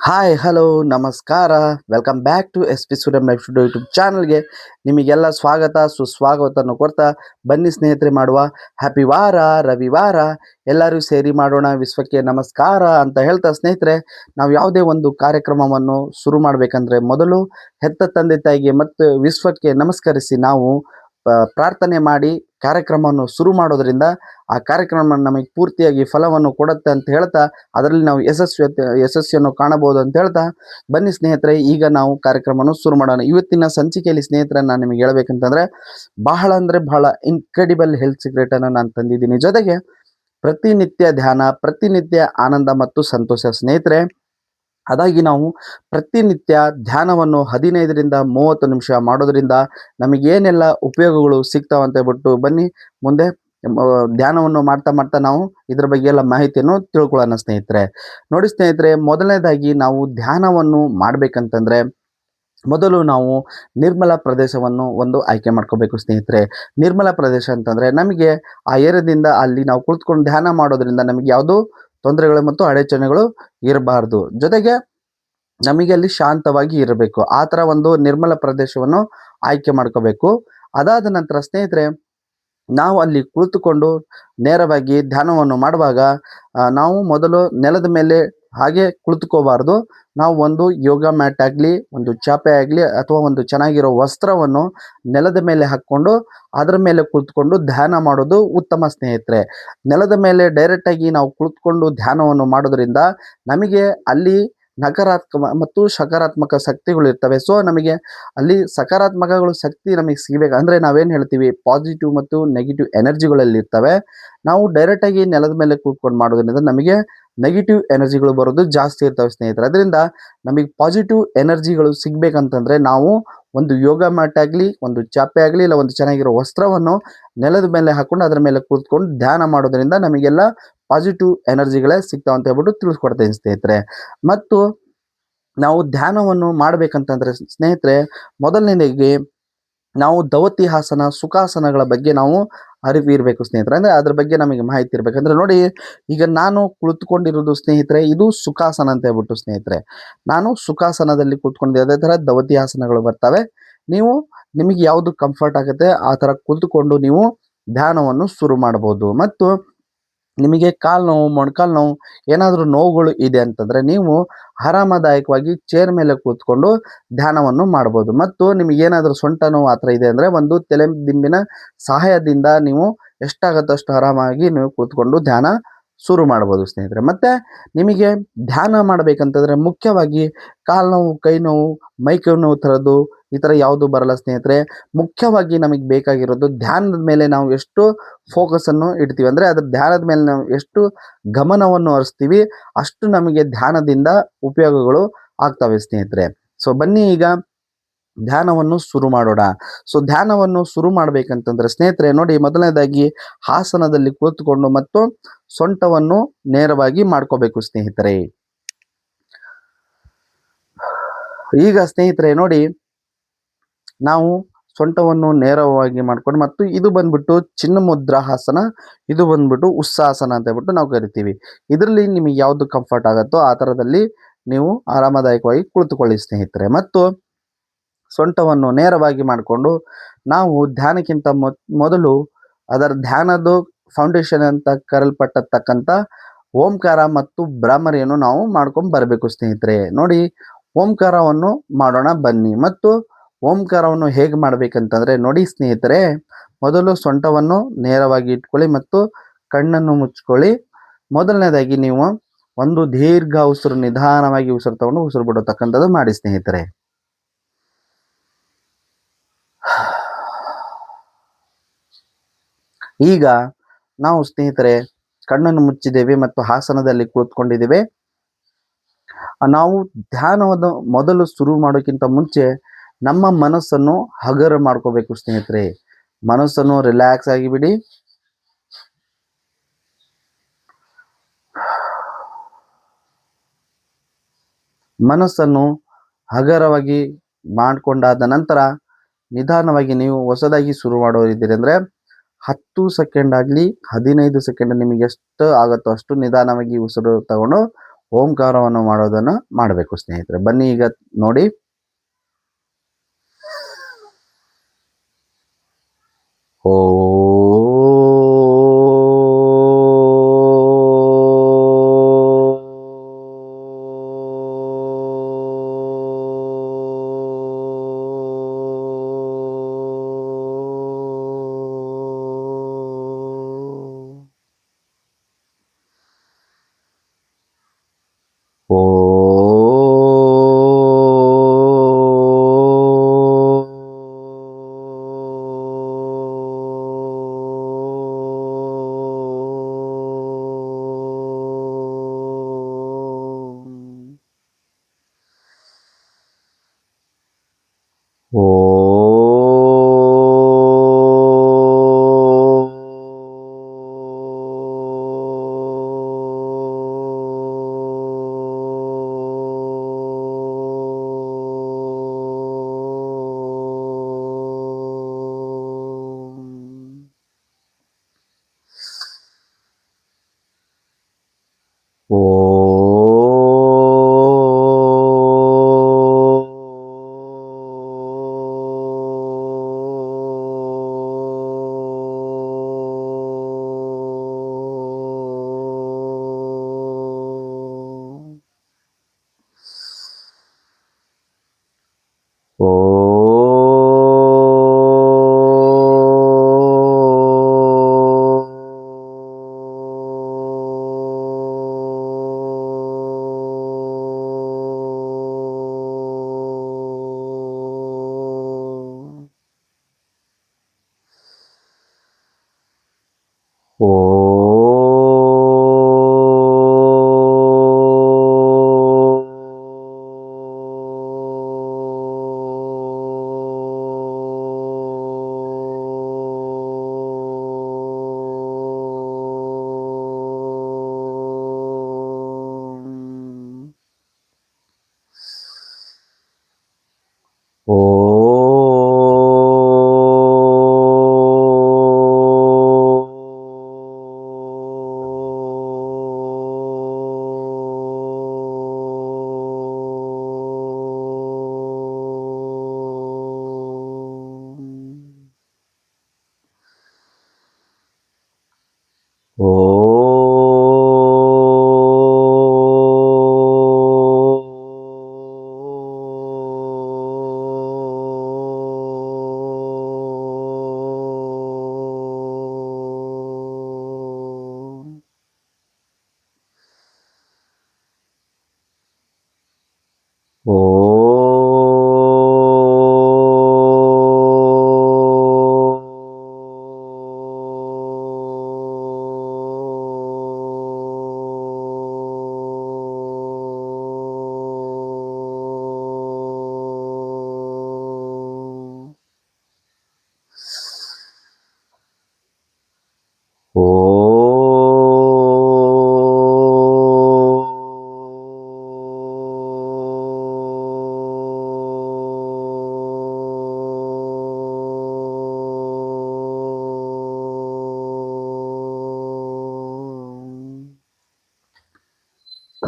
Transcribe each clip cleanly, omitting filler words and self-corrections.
Hi hello ನಮಸ್ಕಾರ. Welcome back to S P studio life studio YouTube ಚಾನಲ್ಗೆ ನಿಮಗೆಲ್ಲ ಸ್ವಾಗತ ಸುಸ್ವಾಗತವನ್ನು ಕೊಡ್ತಾ ಬನ್ನಿ ಸ್ನೇಹಿತರೆ ಮಾಡುವ ಹ್ಯಾಪಿ ವಾರ ರವಿವಾರ ಎಲ್ಲರೂ ಸೇರಿ ಮಾಡೋಣ ವಿಶ್ವಕ್ಕೆ ನಮಸ್ಕಾರ ಅಂತ ಹೇಳ್ತಾ ಸ್ನೇಹಿತರೆ, ನಾವು ಯಾವುದೇ ಒಂದು ಕಾರ್ಯಕ್ರಮವನ್ನು ಶುರು ಮಾಡಬೇಕಂದ್ರೆ ಮೊದಲು ಹೆತ್ತ ತಂದೆ ತಾಯಿಗೆ ಮತ್ತು ವಿಶ್ವಕ್ಕೆ ನಮಸ್ಕರಿಸಿ ನಾವು ಪ್ರಾರ್ಥನೆ ಮಾಡಿ ಕಾರ್ಯಕ್ರಮವನ್ನು ಶುರು ಮಾಡೋದ್ರಿಂದ ಆ ಕಾರ್ಯಕ್ರಮ ನಮಗೆ ಪೂರ್ತಿಯಾಗಿ ಫಲವನ್ನು ಕೊಡುತ್ತೆ ಅಂತ ಹೇಳ್ತಾ ಅದರಲ್ಲಿ ನಾವು ಯಶಸ್ವಿಯನ್ನು ಕಾಣಬಹುದು ಅಂತ ಹೇಳ್ತಾ ಬನ್ನಿ ಸ್ನೇಹಿತರೆ, ಈಗ ನಾವು ಕಾರ್ಯಕ್ರಮವನ್ನು ಶುರು ಮಾಡೋಣ. ಇವತ್ತಿನ ಸಂಚಿಕೆಯಲ್ಲಿ ಸ್ನೇಹಿತರೆ ನಾನು ನಿಮಗೆ ಹೇಳ್ಬೇಕಂತಂದ್ರೆ ಬಹಳ ಅಂದ್ರೆ ಬಹಳ ಇನ್ಕ್ರೆಡಿಬಲ್ ಹೆಲ್ತ್ ಸೀಕ್ರೆಟ್ ಅನ್ನು ನಾನು ತಂದಿದ್ದೀನಿ. ಜೊತೆಗೆ ಪ್ರತಿನಿತ್ಯ ಧ್ಯಾನ, ಪ್ರತಿನಿತ್ಯ ಆನಂದ ಮತ್ತು ಸಂತೋಷ. ಸ್ನೇಹಿತರೆ, ಅದಾಗಿ ನಾವು ಪ್ರತಿನಿತ್ಯ ಧ್ಯಾನವನ್ನು 15ರಿಂದ 30 ನಿಮಿಷ ಮಾಡೋದ್ರಿಂದ ನಮಗೇನೆಲ್ಲ ಉಪಯೋಗಗಳು ಸಿಗ್ತಾವಂತ ಹೇಳ್ಬಿಟ್ಟು ಬನ್ನಿ ಮುಂದೆ ಧ್ಯಾನವನ್ನು ಮಾಡ್ತಾ ಮಾಡ್ತಾ ನಾವು ಇದ್ರ ಬಗ್ಗೆ ಎಲ್ಲ ಮಾಹಿತಿಯನ್ನು ತಿಳ್ಕೊಳ್ಳೋಣ ಸ್ನೇಹಿತರೆ. ನೋಡಿ ಸ್ನೇಹಿತರೆ, ಮೊದಲನೇದಾಗಿ ನಾವು ಧ್ಯಾನವನ್ನು ಮಾಡ್ಬೇಕಂತಂದ್ರೆ ಮೊದಲು ನಾವು ನಿರ್ಮಲ ಪ್ರದೇಶವನ್ನು ಒಂದು ಆಯ್ಕೆ ಮಾಡ್ಕೋಬೇಕು ಸ್ನೇಹಿತರೆ. ನಿರ್ಮಲ ಪ್ರದೇಶ ಅಂತಂದ್ರೆ ನಮಗೆ ಆ ಏರಿಯಾದಿಂದ ಅಲ್ಲಿ ನಾವು ಕುಳಿತುಕೊಂಡು ಧ್ಯಾನ ಮಾಡೋದ್ರಿಂದ ನಮಗೆ ಯಾವುದೋ ತೊಂದರೆಗಳು ಮತ್ತು ಅಡಚಣೆಗಳು ಇರಬಾರ್ದು. ಜೊತೆಗೆ ನಮಗೆ ಅಲ್ಲಿ ಶಾಂತವಾಗಿ ಇರಬೇಕು. ಆ ಥರ ಒಂದು ನಿರ್ಮಲ ಪ್ರದೇಶವನ್ನು ಆಯ್ಕೆ ಮಾಡ್ಕೋಬೇಕು. ಅದಾದ ನಂತರ ಸ್ನೇಹಿತರೆ, ನಾವು ಅಲ್ಲಿ ಕುಳಿತುಕೊಂಡು ನೇರವಾಗಿ ಧ್ಯಾನವನ್ನು ಮಾಡುವಾಗ ನಾವು ಮೊದಲು ನೆಲದ ಮೇಲೆ ಹಾಗೆ ಕುಳಿತುಕೋಬಾರ್ದು. ನಾವು ಒಂದು ಯೋಗ ಮ್ಯಾಟ್ ಆಗಲಿ, ಒಂದು ಚಾಪೆ ಆಗಲಿ ಅಥವಾ ಒಂದು ಚೆನ್ನಾಗಿರೋ ವಸ್ತ್ರವನ್ನು ನೆಲದ ಮೇಲೆ ಹಾಕ್ಕೊಂಡು ಅದರ ಮೇಲೆ ಕುಳಿತುಕೊಂಡು ಧ್ಯಾನ ಮಾಡೋದು ಉತ್ತಮ ಸ್ನೇಹಿತರೆ. ನೆಲದ ಮೇಲೆ ಡೈರೆಕ್ಟಾಗಿ ನಾವು ಕುಳಿತುಕೊಂಡು ಧ್ಯಾನವನ್ನು ಮಾಡೋದ್ರಿಂದ ನಮಗೆ ಅಲ್ಲಿ ನಕಾರಾತ್ಮಕ ಮತ್ತು ಸಕಾರಾತ್ಮಕ ಶಕ್ತಿಗಳು ಇರ್ತವೆ. ಸೊ ನಮಗೆ ಅಲ್ಲಿ ಸಕಾರಾತ್ಮಕಗಳು ಶಕ್ತಿ ನಮಗೆ ಸಿಗಬೇಕು ಅಂದರೆ ನಾವೇನು ಹೇಳ್ತೀವಿ, ಪಾಸಿಟಿವ್ ಮತ್ತು ನೆಗೆಟಿವ್ ಎನರ್ಜಿಗಳಲ್ಲಿ ಇರ್ತವೆ. ನಾವು ಡೈರೆಕ್ಟಾಗಿ ನೆಲದ ಮೇಲೆ ಕೂತ್ಕೊಂಡು ಮಾಡೋದ್ರಿಂದ ನಮಗೆ ನೆಗೆಟಿವ್ ಎನರ್ಜಿಗಳು ಬರೋದು ಜಾಸ್ತಿ ಇರ್ತವೆ ಸ್ನೇಹಿತರೆ. ಅದರಿಂದ ನಮಗೆ ಪಾಸಿಟಿವ್ ಎನರ್ಜಿಗಳು ಸಿಗ್ಬೇಕಂತಂದ್ರೆ ನಾವು ಒಂದು ಯೋಗ ಮ್ಯಾಟ್ ಆಗಲಿ, ಒಂದು ಚಾಪೆ ಆಗಲಿ, ಇಲ್ಲ ಒಂದು ಚೆನ್ನಾಗಿರೋ ವಸ್ತ್ರವನ್ನು ನೆಲದ ಮೇಲೆ ಹಾಕೊಂಡು ಅದರ ಮೇಲೆ ಕೂತ್ಕೊಂಡು ಧ್ಯಾನ ಮಾಡೋದ್ರಿಂದ ನಮಗೆಲ್ಲ ಪಾಸಿಟಿವ್ ಎನರ್ಜಿಗಳೇ ಸಿಗ್ತಾವ ಅಂತ ಹೇಳ್ಬಿಟ್ಟು ತಿಳಿಸ್ಕೊಡ್ತೇನೆ ಸ್ನೇಹಿತರೆ. ಮತ್ತು ನಾವು ಧ್ಯಾನವನ್ನು ಮಾಡಬೇಕಂತಂದ್ರೆ ಸ್ನೇಹಿತರೆ, ಮೊದಲನೇದಾಗಿ ನಾವು ದವತಿ ಆಸನ, ಸುಖಾಸನಗಳ ಬಗ್ಗೆ ನಾವು ಅರಿವು ಇರಬೇಕು ಸ್ನೇಹಿತರೆ. ಅಂದರೆ ಅದ್ರ ಬಗ್ಗೆ ನಮಗೆ ಮಾಹಿತಿ ಇರಬೇಕಂದ್ರೆ ನೋಡಿ, ಈಗ ನಾನು ಕುಳಿತುಕೊಂಡಿರೋದು ಸ್ನೇಹಿತರೆ ಇದು ಸುಖಾಸನ ಅಂತ ಹೇಳ್ಬಿಟ್ಟು ಸ್ನೇಹಿತರೆ. ನಾನು ಸುಖಾಸನದಲ್ಲಿ ಕೂತ್ಕೊಂಡಿದ್ದೆ. ಅದೇ ಥರ ದವತಿ ಆಸನಗಳು ಬರ್ತವೆ. ನೀವು ನಿಮಗೆ ಯಾವುದು ಕಂಫರ್ಟ್ ಆಗುತ್ತೆ ಆ ಥರ ಕುಳಿತುಕೊಂಡು ನೀವು ಧ್ಯಾನವನ್ನು ಶುರು ಮಾಡ್ಬೋದು. ಮತ್ತು ನಿಮಗೆ ಕಾಲು ನೋವು, ಮೊಣಕಾಲು ನೋವು ಏನಾದರೂ ನೋವುಗಳು ಇದೆ ಅಂತಂದರೆ ನೀವು ಆರಾಮದಾಯಕವಾಗಿ ಚೇರ್ ಮೇಲೆ ಕೂತ್ಕೊಂಡು ಧ್ಯಾನವನ್ನು ಮಾಡ್ಬೋದು. ಮತ್ತು ನಿಮಗೇನಾದರೂ ಸೊಂಟ ನೋವು ಆ ಥರ ಇದೆ ಅಂದರೆ ಒಂದು ತಲೆದಿಂಬಿನ ಸಹಾಯದಿಂದ ನೀವು ಎಷ್ಟಾಗುತ್ತೋ ಅಷ್ಟು ಆರಾಮಾಗಿ ನೀವು ಕೂತ್ಕೊಂಡು ಧ್ಯಾನ ಶುರು ಮಾಡ್ಬೋದು ಸ್ನೇಹಿತರೆ. ಮತ್ತು ನಿಮಗೆ ಧ್ಯಾನ ಮಾಡಬೇಕಂತಂದರೆ ಮುಖ್ಯವಾಗಿ ಕಾಲು ನೋವು, ಕೈ ನೋವು, ಮೈ ನೋವು ಥರದ್ದು ಈ ಥರ ಯಾವುದು ಬರಲ್ಲ ಸ್ನೇಹಿತರೆ. ಮುಖ್ಯವಾಗಿ ನಮಗೆ ಬೇಕಾಗಿರೋದು ಧ್ಯಾನದ ಮೇಲೆ ನಾವು ಎಷ್ಟು ಫೋಕಸನ್ನು ಇಡ್ತೀವಿ ಅಂದರೆ ಅದ್ರ ಧ್ಯಾನದ ಮೇಲೆ ನಾವು ಎಷ್ಟು ಗಮನವನ್ನು ಹರಿಸ್ತೀವಿ ಅಷ್ಟು ನಮಗೆ ಧ್ಯಾನದಿಂದ ಉಪಯೋಗಗಳು ಆಗ್ತವೆ ಸ್ನೇಹಿತರೆ. ಸೊ ಬನ್ನಿ ಈಗ ಧ್ಯಾನವನ್ನು ಶುರು ಮಾಡೋಣ. ಸೊ ಧ್ಯಾನವನ್ನು ಶುರು ಮಾಡಬೇಕಂತಂದ್ರೆ ಸ್ನೇಹಿತರೆ ನೋಡಿ, ಮೊದಲನೇದಾಗಿ ಆಸನದಲ್ಲಿ ಕುಳಿತುಕೊಂಡು ಮತ್ತು ಸೊಂಟವನ್ನು ನೇರವಾಗಿ ಮಾಡ್ಕೋಬೇಕು ಸ್ನೇಹಿತರೆ. ಈಗ ಸ್ನೇಹಿತರೆ ನೋಡಿ, ನಾವು ಸೊಂಟವನ್ನು ನೇರವಾಗಿ ಮಾಡ್ಕೊಂಡು ಮತ್ತು ಇದು ಬಂದ್ಬಿಟ್ಟು ಚಿನ್ನ ಮುದ್ರಾಸನ, ಇದು ಬಂದ್ಬಿಟ್ಟು ಉತ್ಸಾಸನ ಅಂತ ಹೇಳ್ಬಿಟ್ಟು ನಾವು ಕರಿತೀವಿ. ಇದರಲ್ಲಿ ನಿಮಗೆ ಯಾವುದು ಕಂಫರ್ಟ್ ಆಗುತ್ತೋ ಆ ಥರದಲ್ಲಿ ನೀವು ಆರಾಮದಾಯಕವಾಗಿ ಕುಳಿತುಕೊಳ್ಳಿ ಸ್ನೇಹಿತರೆ. ಮತ್ತು ಸೊಂಟವನ್ನು ನೇರವಾಗಿ ಮಾಡಿಕೊಂಡು ನಾವು ಧ್ಯಾನಕ್ಕಿಂತ ಮೊದಲು ಅದರ ಧ್ಯಾನದ ಫೌಂಡೇಶನ್ ಅಂತ ಕರೆಯಲ್ಪಟ್ಟತಕ್ಕಂಥ ಓಂಕಾರ ಮತ್ತು ಭ್ರಾಮರಿಯನ್ನು ನಾವು ಮಾಡ್ಕೊಂಡು ಬರಬೇಕು ಸ್ನೇಹಿತರೆ. ನೋಡಿ, ಓಂಕಾರವನ್ನು ಮಾಡೋಣ ಬನ್ನಿ. ಮತ್ತು ಓಂಕಾರವನ್ನು ಹೇಗೆ ಮಾಡಬೇಕಂತಂದರೆ ನೋಡಿ ಸ್ನೇಹಿತರೆ, ಮೊದಲು ಸೊಂಟವನ್ನು ನೇರವಾಗಿ ಇಟ್ಕೊಳ್ಳಿ ಮತ್ತು ಕಣ್ಣನ್ನು ಮುಚ್ಕೊಳ್ಳಿ. ಮೊದಲನೇದಾಗಿ ನೀವು ಒಂದು ದೀರ್ಘ ಉಸಿರು, ನಿಧಾನವಾಗಿ ಉಸಿರು ತಗೊಂಡು ಉಸಿರು ಬಿಡತಕ್ಕಂಥದ್ದು ಮಾಡಿ ಸ್ನೇಹಿತರೆ. ಈಗ ನಾವು ಸ್ನೇಹಿತರೆ ಕಣ್ಣನ್ನು ಮುಚ್ಚಿದ್ದೇವೆ ಮತ್ತು ಆಸನದಲ್ಲಿ ಕುಳಿತುಕೊಂಡಿದ್ದೇವೆ. ನಾವು ಧ್ಯಾನವನ್ನು ಮೊದಲು ಶುರು ಮಾಡೋಕ್ಕಿಂತ ಮುಂಚೆ ನಮ್ಮ ಮನಸ್ಸನ್ನು ಹಗರ ಮಾಡ್ಕೋಬೇಕು ಸ್ನೇಹಿತರೆ. ಮನಸ್ಸನ್ನು ರಿಲ್ಯಾಕ್ಸ್ ಆಗಿ ಬಿಡಿ. ಮನಸ್ಸನ್ನು ಹಗರವಾಗಿ ಮಾಡಿಕೊಂಡಾದ ನಂತರ ನಿಧಾನವಾಗಿ ನೀವು ಹೊಸದಾಗಿ ಶುರು ಮಾಡೋರಿದ್ದೀರಿ ಅಂದರೆ 10 ಸೆಕೆಂಡ್ ಆಗಲಿ 15 ಸೆಕೆಂಡ್ ನಿಮಗೆ ಎಷ್ಟು ಆಗುತ್ತೋ ಅಷ್ಟು ನಿಧಾನವಾಗಿ ಉಸಿರು ತಗೊಂಡು ಓಂಕಾರವನ್ನು ಮಾಡೋದನ್ನು ಮಾಡಬೇಕು ಸ್ನೇಹಿತರೆ. ಬನ್ನಿ ಈಗ ನೋಡಿ. ಓ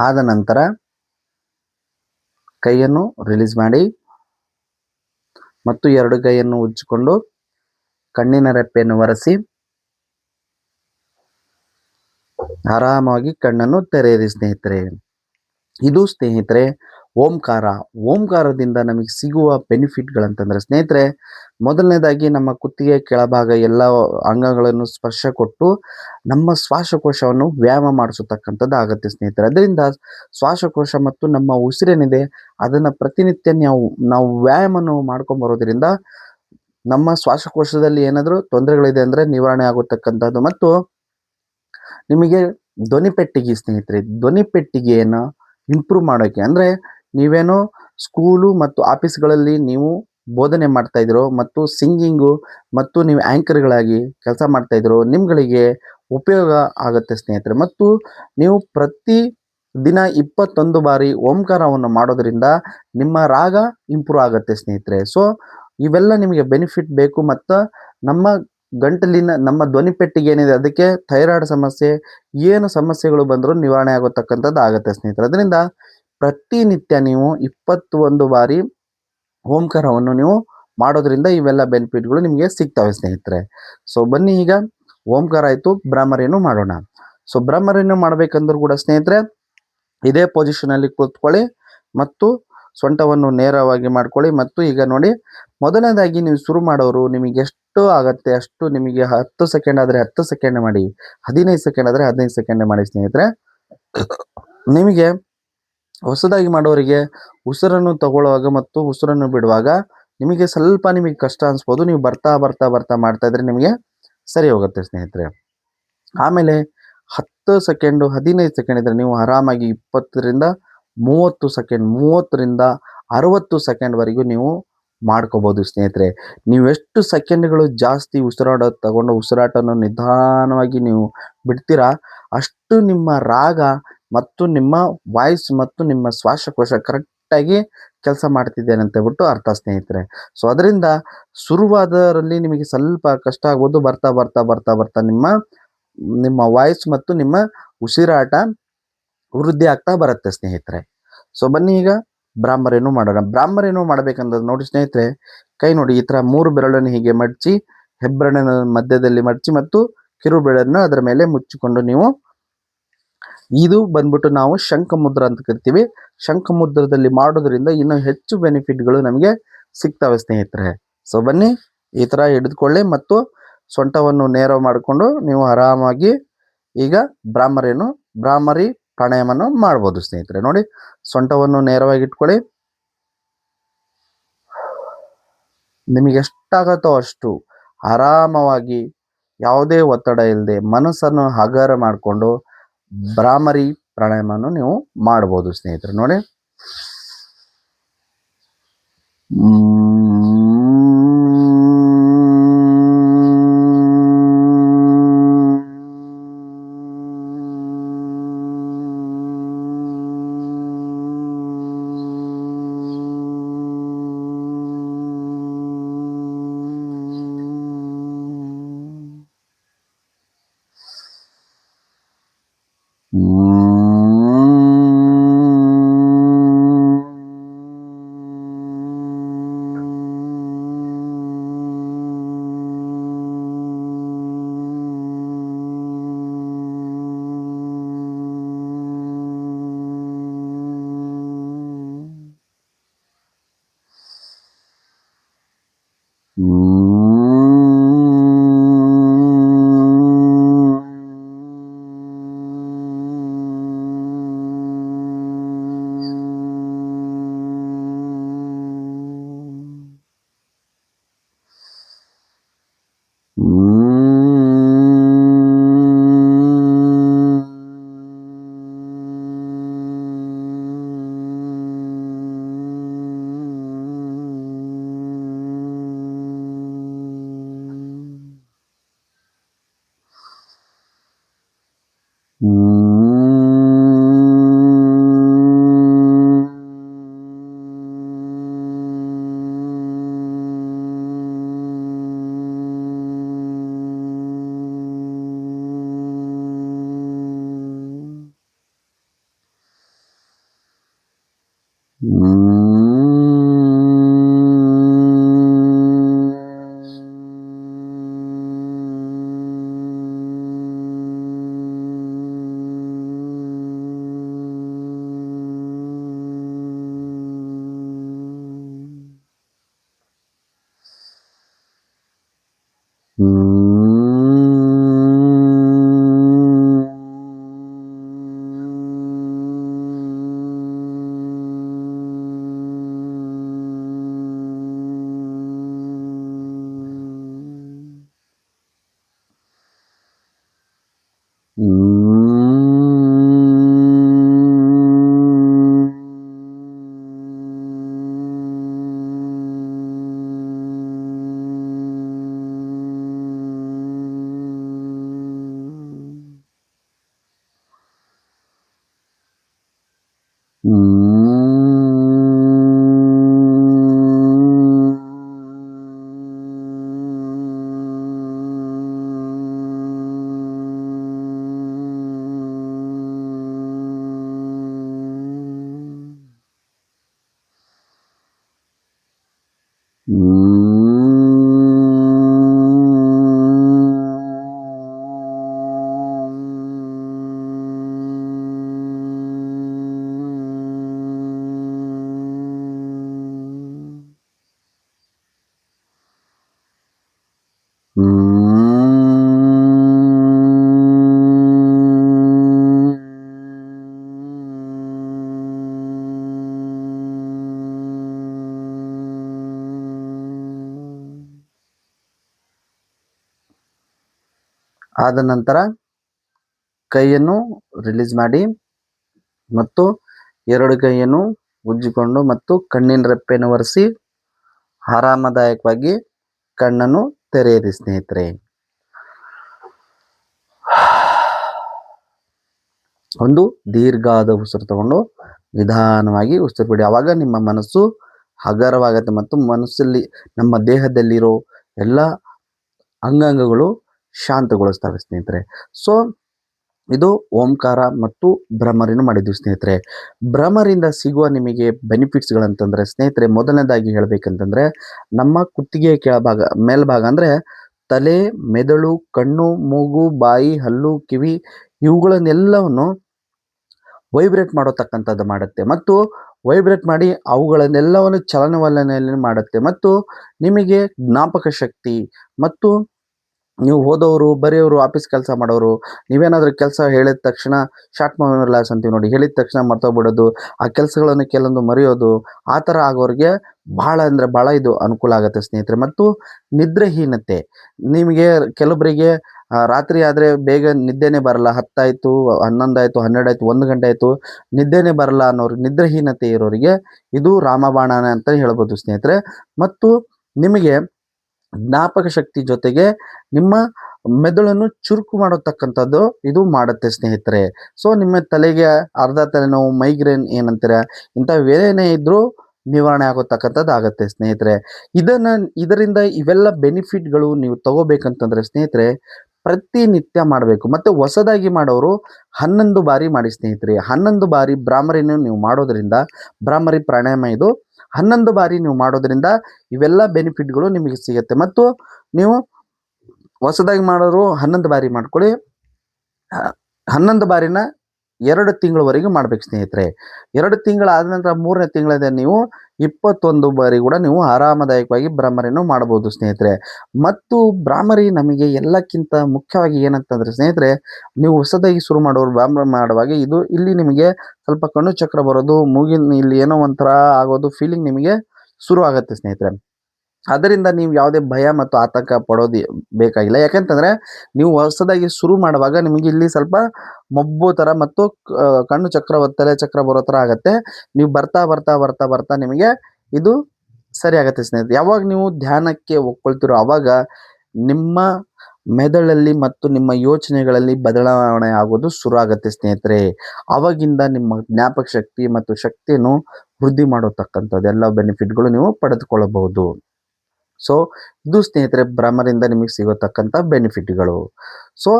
ಆದ ನಂತರ ಕೈಯನ್ನು ರಿಲೀಸ್ ಮಾಡಿ ಮತ್ತು ಎರಡು ಕೈಯನ್ನು ಉಜ್ಜಿಕೊಂಡು ಕಣ್ಣಿನ ರೆಪ್ಪೆಯನ್ನು ಒರೆಸಿ ಆರಾಮಾಗಿ ಕಣ್ಣನ್ನು ತೆರೆಯಿರಿ ಸ್ನೇಹಿತರೆ. ಇದು ಸ್ನೇಹಿತರೆ ಓಂಕಾರ. ಓಂಕಾರದಿಂದ ನಮಗೆ ಸಿಗುವ ಬೆನಿಫಿಟ್ಗಳಂತಂದ್ರೆ ಸ್ನೇಹಿತರೆ, ಮೊದಲನೇದಾಗಿ ನಮ್ಮ ಕುತ್ತಿಗೆ ಕೆಳಭಾಗ ಎಲ್ಲ ಅಂಗಗಳನ್ನು ಸ್ಪರ್ಶ ಕೊಟ್ಟು ನಮ್ಮ ಶ್ವಾಸಕೋಶವನ್ನು ವ್ಯಾಯಾಮ ಮಾಡಿಸತಕ್ಕಂಥದ್ದು ಆಗುತ್ತೆ ಸ್ನೇಹಿತರೆ. ಅದರಿಂದ ಶ್ವಾಸಕೋಶ ಮತ್ತು ನಮ್ಮ ಉಸಿರೇನಿದೆ ಅದನ್ನು ಪ್ರತಿನಿತ್ಯ ನಾವು ವ್ಯಾಯಾಮವನ್ನು ಮಾಡ್ಕೊಂಬರೋದ್ರಿಂದ ನಮ್ಮ ಶ್ವಾಸಕೋಶದಲ್ಲಿ ಏನಾದರೂ ತೊಂದರೆಗಳಿದೆ ಅಂದರೆ ನಿವಾರಣೆ ಆಗುತ್ತಕ್ಕಂಥದ್ದು. ಮತ್ತು ನಿಮಗೆ ಧ್ವನಿಪೆಟ್ಟಿಗೆ ಸ್ನೇಹಿತರೆ, ಧ್ವನಿಪೆಟ್ಟಿಗೆಯನ್ನು ಇಂಪ್ರೂವ್ ಮಾಡೋಕ್ಕೆ ಅಂದರೆ ನೀವೇನೋ ಸ್ಕೂಲು ಮತ್ತು ಆಫೀಸ್ಗಳಲ್ಲಿ ನೀವು ಬೋಧನೆ ಮಾಡ್ತಾ ಇದ್ದೀರೋ ಮತ್ತು ಸಿಂಗಿಂಗು ಮತ್ತು ನೀವು ಆ್ಯಂಕರ್ಗಳಾಗಿ ಕೆಲಸ ಮಾಡ್ತಾ ಇದ್ದೀರೋ ನಿಮ್ಗಳಿಗೆ ಉಪಯೋಗ ಆಗುತ್ತೆ ಸ್ನೇಹಿತರೆ. ಮತ್ತು ನೀವು ಪ್ರತಿ ದಿನ 21 ಬಾರಿ ಓಂಕಾರವನ್ನು ಮಾಡೋದ್ರಿಂದ ನಿಮ್ಮ ರಾಗ ಇಂಪ್ರೂವ್ ಆಗುತ್ತೆ ಸ್ನೇಹಿತರೆ. ಸೊ ಇವೆಲ್ಲ ನಿಮಗೆ ಬೆನಿಫಿಟ್ ಬೇಕು ಮತ್ತು ನಮ್ಮ ಗಂಟಲಿನ ನಮ್ಮ ಧ್ವನಿ ಪೆಟ್ಟಿಗೆ ಏನಿದೆ ಅದಕ್ಕೆ ಥೈರಾಯ್ಡ್ ಸಮಸ್ಯೆ ಏನು ಸಮಸ್ಯೆಗಳು ಬಂದರೂ ನಿವಾರಣೆ ಆಗೋತಕ್ಕಂಥದ್ದು ಆಗುತ್ತೆ ಸ್ನೇಹಿತರೆ. ಅದರಿಂದ ಪ್ರತಿನಿತ್ಯ ನೀವು 21 ಬಾರಿ ಓಂಕಾರವನ್ನು ನೀವು ಮಾಡೋದ್ರಿಂದ ಇವೆಲ್ಲ ಬೆನಿಫಿಟ್ಗಳು ನಿಮಗೆ ಸಿಗ್ತವೆ ಸ್ನೇಹಿತರೆ. ಸೊ ಬನ್ನಿ ಈಗ ಓಂಕಾರ ಆಯಿತು, ಭ್ರಾಮರಿಯನ್ನು ಮಾಡೋಣ. ಸೊ ಭ್ರಾಮರಿಯನ್ನು ಮಾಡಬೇಕಂದ್ರೂ ಕೂಡ ಸ್ನೇಹಿತರೆ ಇದೇ ಪೊಸಿಷನಲ್ಲಿ ಕೂತ್ಕೊಳ್ಳಿ ಮತ್ತು ಸೊಂಟವನ್ನು ನೇರವಾಗಿ ಮಾಡ್ಕೊಳ್ಳಿ. ಮತ್ತು ಈಗ ನೋಡಿ, ಮೊದಲನೇದಾಗಿ ನೀವು ಶುರು ಮಾಡೋರು ನಿಮಗೆ ಎಷ್ಟು ಆಗುತ್ತೆ ಅಷ್ಟು ನಿಮಗೆ 10 ಸೆಕೆಂಡ್ ಆದರೆ 10 ಸೆಕೆಂಡ್ ಮಾಡಿ, 15 ಸೆಕೆಂಡ್ ಆದರೆ 15 ಸೆಕೆಂಡ್ ಮಾಡಿ ಸ್ನೇಹಿತರೆ. ನಿಮಗೆ ಹೊಸದಾಗಿ ಮಾಡೋರಿಗೆ ಉಸಿರನ್ನು ತಗೊಳ್ಳುವಾಗ ಮತ್ತು ಉಸಿರನ್ನು ಬಿಡುವಾಗ ನಿಮಗೆ ಸ್ವಲ್ಪ ಕಷ್ಟ ಅನಿಸ್ಬೋದು. ನೀವು ಬರ್ತಾ ಬರ್ತಾ ಬರ್ತಾ ಮಾಡ್ತಾ ಇದ್ರೆ ನಿಮಗೆ ಸರಿ ಹೋಗುತ್ತೆ ಸ್ನೇಹಿತರೆ. ಆಮೇಲೆ 10 ಸೆಕೆಂಡು 15 ಸೆಕೆಂಡ್ ಇದ್ದರೆ ನೀವು ಆರಾಮಾಗಿ 20ರಿಂದ 30 ಸೆಕೆಂಡ್, 30ರಿಂದ 60 ಸೆಕೆಂಡ್ವರೆಗೂ ನೀವು ಮಾಡ್ಕೋಬೋದು ಸ್ನೇಹಿತರೆ. ನೀವು ಎಷ್ಟು ಸೆಕೆಂಡ್ಗಳು ಜಾಸ್ತಿ ತಗೊಂಡು ಉಸಿರಾಟವನ್ನು ನಿಧಾನವಾಗಿ ನೀವು ಬಿಡ್ತೀರಾ ಅಷ್ಟು ನಿಮ್ಮ ರಾಗ ಮತ್ತು ನಿಮ್ಮ ವಾಯ್ಸ್ ಮತ್ತು ನಿಮ್ಮ ಶ್ವಾಸಕೋಶ ಕರೆಕ್ಟಾಗಿ ಕೆಲಸ ಮಾಡ್ತಿದ್ದೇನೆ ಅಂತ ಹೇಳ್ಬಿಟ್ಟು ಅರ್ಥ ಸ್ನೇಹಿತರೆ. ಸೊ ಅದರಿಂದ ಶುರುವಾದರಲ್ಲಿ ನಿಮಗೆ ಸ್ವಲ್ಪ ಕಷ್ಟ ಆಗ್ಬೋದು. ಬರ್ತಾ ಬರ್ತಾ ಬರ್ತಾ ಬರ್ತಾ ನಿಮ್ಮ ವಾಯ್ಸ್ ಮತ್ತು ನಿಮ್ಮ ಉಸಿರಾಟ ವೃದ್ಧಿ ಆಗ್ತಾ ಬರುತ್ತೆ ಸ್ನೇಹಿತರೆ. ಸೊ ಬನ್ನಿ ಈಗ ಭ್ರಾಮರಿಯನ್ನು ಮಾಡೋಣ. ಭ್ರಾಮರಿಯನ್ನು ಮಾಡಬೇಕಂದ್ರೆ ನೋಡಿ ಸ್ನೇಹಿತರೆ, ಕೈ ನೋಡಿ ಈ ಥರ 3 ಬೆರಳನ್ನು ಹೀಗೆ ಮಡಚಿ, ಹೆಬ್ಬೆರಳಿನ ಮಧ್ಯದಲ್ಲಿ ಮಡಚಿ ಮತ್ತು ಕಿರು ಬೆರಳನ್ನು ಅದರ ಮೇಲೆ ಮುಚ್ಚಿಕೊಂಡು ನೀವು, ಇದು ಬಂದ್ಬಿಟ್ಟು ನಾವು ಶಂಖ ಮುದ್ರ ಅಂತ ಕರಿತೀವಿ. ಶಂಖ ಮುದ್ರದಲ್ಲಿ ಮಾಡೋದ್ರಿಂದ ಇನ್ನೂ ಹೆಚ್ಚು ಬೆನಿಫಿಟ್ಗಳು ನಮಗೆ ಸಿಗ್ತವೆ ಸ್ನೇಹಿತರೆ. ಸೊ ಬನ್ನಿ ಈ ಥರ ಹಿಡಿದುಕೊಳ್ಳಿ ಮತ್ತು ಸೊಂಟವನ್ನು ನೇರ ಮಾಡಿಕೊಂಡು ನೀವು ಆರಾಮಾಗಿ ಈಗ ಭ್ರಾಮರಿ ಪ್ರಾಣಾಯಾಮವನ್ನು ಮಾಡ್ಬೋದು ಸ್ನೇಹಿತರೆ. ನೋಡಿ, ಸೊಂಟವನ್ನು ನೇರವಾಗಿ ಇಟ್ಕೊಳ್ಳಿ. ನಿಮಗೆ ಎಷ್ಟಾಗತ್ತೋ ಅಷ್ಟು ಆರಾಮವಾಗಿ ಯಾವುದೇ ಒತ್ತಡ ಇಲ್ಲದೆ ಮನಸ್ಸನ್ನು ಹಗರ ಮಾಡಿಕೊಂಡು ಭ್ರಾಮರಿ ಪ್ರಾಣಾಯಾಮವನ್ನು ನೀವು ಮಾಡ್ಬೋದು ಸ್ನೇಹಿತರೆ. ನೋಡಿ, ಆದ ನಂತರ ಕೈಯನ್ನು ರಿಲೀಸ್ ಮಾಡಿ ಮತ್ತು ಎರಡು ಕೈಯನ್ನು ಉಜ್ಜಿಕೊಂಡು ಮತ್ತು ಕಣ್ಣಿನ ರೆಪ್ಪೆಯನ್ನು ಒರೆಸಿ ಆರಾಮದಾಯಕವಾಗಿ ಕಣ್ಣನ್ನು ತೆರೆಯಿರಿ ಸ್ನೇಹಿತರೆ. ಒಂದು ದೀರ್ಘವಾದ ಉಸಿರು ತಗೊಂಡು ನಿಧಾನವಾಗಿ ಉಸಿರು ಬಿಡಿ. ಆವಾಗ ನಿಮ್ಮ ಮನಸ್ಸು ಹಗರವಾಗುತ್ತೆ ಮತ್ತು ಮನಸ್ಸಲ್ಲಿ ನಮ್ಮ ದೇಹದಲ್ಲಿರೋ ಎಲ್ಲ ಅಂಗಾಂಗಗಳು ಶಾಂತಗೊಳಿಸ್ತವೆ ಸ್ನೇಹಿತರೆ. ಸೊ ಇದು ಓಂಕಾರ ಮತ್ತು ಭ್ರಮರಿನೂ ಮಾಡಿದ್ವಿ ಸ್ನೇಹಿತರೆ. ಭ್ರಮರಿಂದ ಸಿಗುವ ನಿಮಗೆ ಬೆನಿಫಿಟ್ಸ್ಗಳಂತಂದರೆ ಸ್ನೇಹಿತರೆ, ಮೊದಲನೇದಾಗಿ ಹೇಳಬೇಕಂತಂದರೆ ನಮ್ಮ ಕುತ್ತಿಗೆ ಕೆಳಭಾಗ ಮೇಲ್ಭಾಗ ಅಂದರೆ ತಲೆ, ಮೆದುಳು, ಕಣ್ಣು, ಮೂಗು, ಬಾಯಿ, ಹಲ್ಲು, ಕಿವಿ ಇವುಗಳನ್ನೆಲ್ಲವನ್ನು ವೈಬ್ರೇಟ್ ಮಾಡತಕ್ಕಂಥದ್ದು ಮಾಡುತ್ತೆ ಮತ್ತು ವೈಬ್ರೇಟ್ ಮಾಡಿ ಅವುಗಳನ್ನೆಲ್ಲವನ್ನು ಚಲನವಲನೆಯಲ್ಲಿ ಮಾಡುತ್ತೆ ಮತ್ತು ನಿಮಗೆ ಜ್ಞಾಪಕ ಶಕ್ತಿ ಮತ್ತು ನೀವು ಓದೋರು, ಬರೆಯೋರು, ಆಫೀಸ್ ಕೆಲಸ ಮಾಡೋರು, ನೀವೇನಾದರೂ ಕೆಲಸ ಹೇಳಿದ ತಕ್ಷಣ ಶಾರ್ಟ್ ಮೆಮೊರಿ ಲಾಸ್ ಅಂತೀವಿ ನೋಡಿ, ಹೇಳಿದ ತಕ್ಷಣ ಮರ್ತೋಗ್ಬಿಡೋದು, ಆ ಕೆಲಸಗಳನ್ನು ಕೆಲವೊಂದು ಮರೆಯೋದು, ಆ ಥರ ಆಗೋರಿಗೆ ಭಾಳ ಅಂದರೆ ಭಾಳ ಇದು ಅನುಕೂಲ ಆಗುತ್ತೆ ಸ್ನೇಹಿತರೆ. ಮತ್ತು ನಿದ್ರೆಹೀನತೆ, ನಿಮಗೆ ಕೆಲವೊಬ್ಬರಿಗೆ ರಾತ್ರಿ ಆದರೆ ಬೇಗ ನಿದ್ದೆನೇ ಬರಲ್ಲ, 10 ಆಯಿತು, 11 ಆಯಿತು, 12 ಆಯಿತು, 1 ಗಂಟೆ ಆಯಿತು, ನಿದ್ದೆನೇ ಬರಲ್ಲ ಅನ್ನೋರು, ನಿದ್ರೆಹೀನತೆ ಇರೋರಿಗೆ ಇದು ರಾಮಬಾಣನೇ ಅಂತ ಹೇಳ್ಬೋದು ಸ್ನೇಹಿತರೆ. ಮತ್ತು ನಿಮಗೆ ಜ್ಞಾಪಕ ಶಕ್ತಿ ಜೊತೆಗೆ ನಿಮ್ಮ ಮೆದುಳನ್ನು ಚುರುಕು ಮಾಡತಕ್ಕಂಥದ್ದು ಇದು ಮಾಡುತ್ತೆ ಸ್ನೇಹಿತರೆ. ಸೊ ನಿಮ್ಮ ತಲೆಗೆ ಅರ್ಧ ತಲೆನೋವು, ಮೈಗ್ರೇನ್ ಏನಂತೀರ, ಇಂಥವೇನೇ ಇದ್ದರೂ ನಿವಾರಣೆ ಆಗೋತಕ್ಕಂಥದ್ದು ಆಗುತ್ತೆ ಸ್ನೇಹಿತರೆ. ಇದರಿಂದ ಇವೆಲ್ಲ ಬೆನಿಫಿಟ್ಗಳು ನೀವು ತಗೋಬೇಕಂತಂದರೆ ಸ್ನೇಹಿತರೆ ಪ್ರತಿನಿತ್ಯ ಮಾಡಬೇಕು. ಮತ್ತು ಹೊಸದಾಗಿ ಮಾಡೋರು 11 ಬಾರಿ ಮಾಡಿ ಸ್ನೇಹಿತರೆ. 11 ಬಾರಿ ಭ್ರಾಮರಿಯನ್ನು ನೀವು ಮಾಡೋದ್ರಿಂದ, ಭ್ರಾಮರಿ ಪ್ರಾಣಾಯಾಮ ಇದು 11 ಬಾರಿ ನೀವು ಮಾಡೋದ್ರಿಂದ ಇವೆಲ್ಲ ಬೆನಿಫಿಟ್ಗಳು ನಿಮಗೆ ಸಿಗುತ್ತೆ. ಮತ್ತು ನೀವು ಹೊಸದಾಗಿ ಮಾಡೋರು 11 ಬಾರಿ ಮಾಡ್ಕೊಳ್ಳಿ. 11 ಬಾರಿನ 2 ತಿಂಗಳವರೆಗೂ ಮಾಡ್ಬೇಕು ಸ್ನೇಹಿತರೆ. 2 ತಿಂಗಳಾದ ನಂತರ 3ನೇ ತಿಂಗಳದ ನೀವು 21 ಬಾರಿ ಕೂಡ ನೀವು ಆರಾಮದಾಯಕವಾಗಿ ಭ್ರಾಮರಿಯನ್ನು ಮಾಡ್ಬೋದು ಸ್ನೇಹಿತರೆ. ಮತ್ತು ಭ್ರಾಮರಿ ನಮಗೆ ಎಲ್ಲಕ್ಕಿಂತ ಮುಖ್ಯವಾಗಿ ಏನಂತಂದರೆ ಸ್ನೇಹಿತರೆ, ನೀವು ಹೊಸದಾಗಿ ಶುರು ಮಾಡೋರು ಭ್ರಾಮರಿ ಮಾಡುವಾಗ ಇಲ್ಲಿ ನಿಮಗೆ ಸ್ವಲ್ಪ ಕಣ್ಣು ಚಕ್ರ ಬರೋದು, ಮೂಗಿನ ಇಲ್ಲಿ ಏನೋ ಒಂಥರ ಆಗೋದು ಫೀಲಿಂಗ್ ನಿಮಗೆ ಶುರು ಆಗುತ್ತೆ ಸ್ನೇಹಿತರೆ. ಅದರಿಂದ ನೀವು ಯಾವುದೇ ಭಯ ಮತ್ತು ಆತಂಕ ಪಡೋದು ಬೇಕಾಗಿಲ್ಲ. ಯಾಕಂತಂದರೆ ನೀವು ಹೊಸದಾಗಿ ಶುರು ಮಾಡುವಾಗ ನಿಮಗೆ ಇಲ್ಲಿ ಸ್ವಲ್ಪ ಮೊಬ್ಬು ಥರ ಮತ್ತು ಕಣ್ಣು ಚಕ್ರ, ತಲೆ ಚಕ್ರ ಬರೋ ಥರ ಆಗುತ್ತೆ. ನೀವು ಬರ್ತಾ ಬರ್ತಾ ಬರ್ತಾ ಬರ್ತಾ ನಿಮಗೆ ಇದು ಸರಿ ಆಗುತ್ತೆ ಸ್ನೇಹಿತರೆ. ಯಾವಾಗ ನೀವು ಧ್ಯಾನಕ್ಕೆ ಒಪ್ಕೊಳ್ತಿರೋ ಆವಾಗ ನಿಮ್ಮ ಮೆದುಳಲ್ಲಿ ಮತ್ತು ನಿಮ್ಮ ಯೋಚನೆಗಳಲ್ಲಿ ಬದಲಾವಣೆ ಆಗೋದು ಶುರು ಆಗುತ್ತೆ ಸ್ನೇಹಿತರೆ. ಆವಾಗಿಂದ ನಿಮ್ಮ ಜ್ಞಾಪಕ ಶಕ್ತಿ ಮತ್ತು ಶಕ್ತಿಯನ್ನು ವೃದ್ಧಿ ಮಾಡತಕ್ಕಂಥದ್ದು ಎಲ್ಲ ಬೆನಿಫಿಟ್ಗಳು ನೀವು ಪಡೆದುಕೊಳ್ಳಬಹುದು. ಸೊ ಇದು ಸ್ನೇಹಿತರೆ ಭ್ರಮರಿಂದ ನಿಮಗೆ ಸಿಗತಕ್ಕಂಥ ಬೆನಿಫಿಟ್ಗಳು. ಸೊ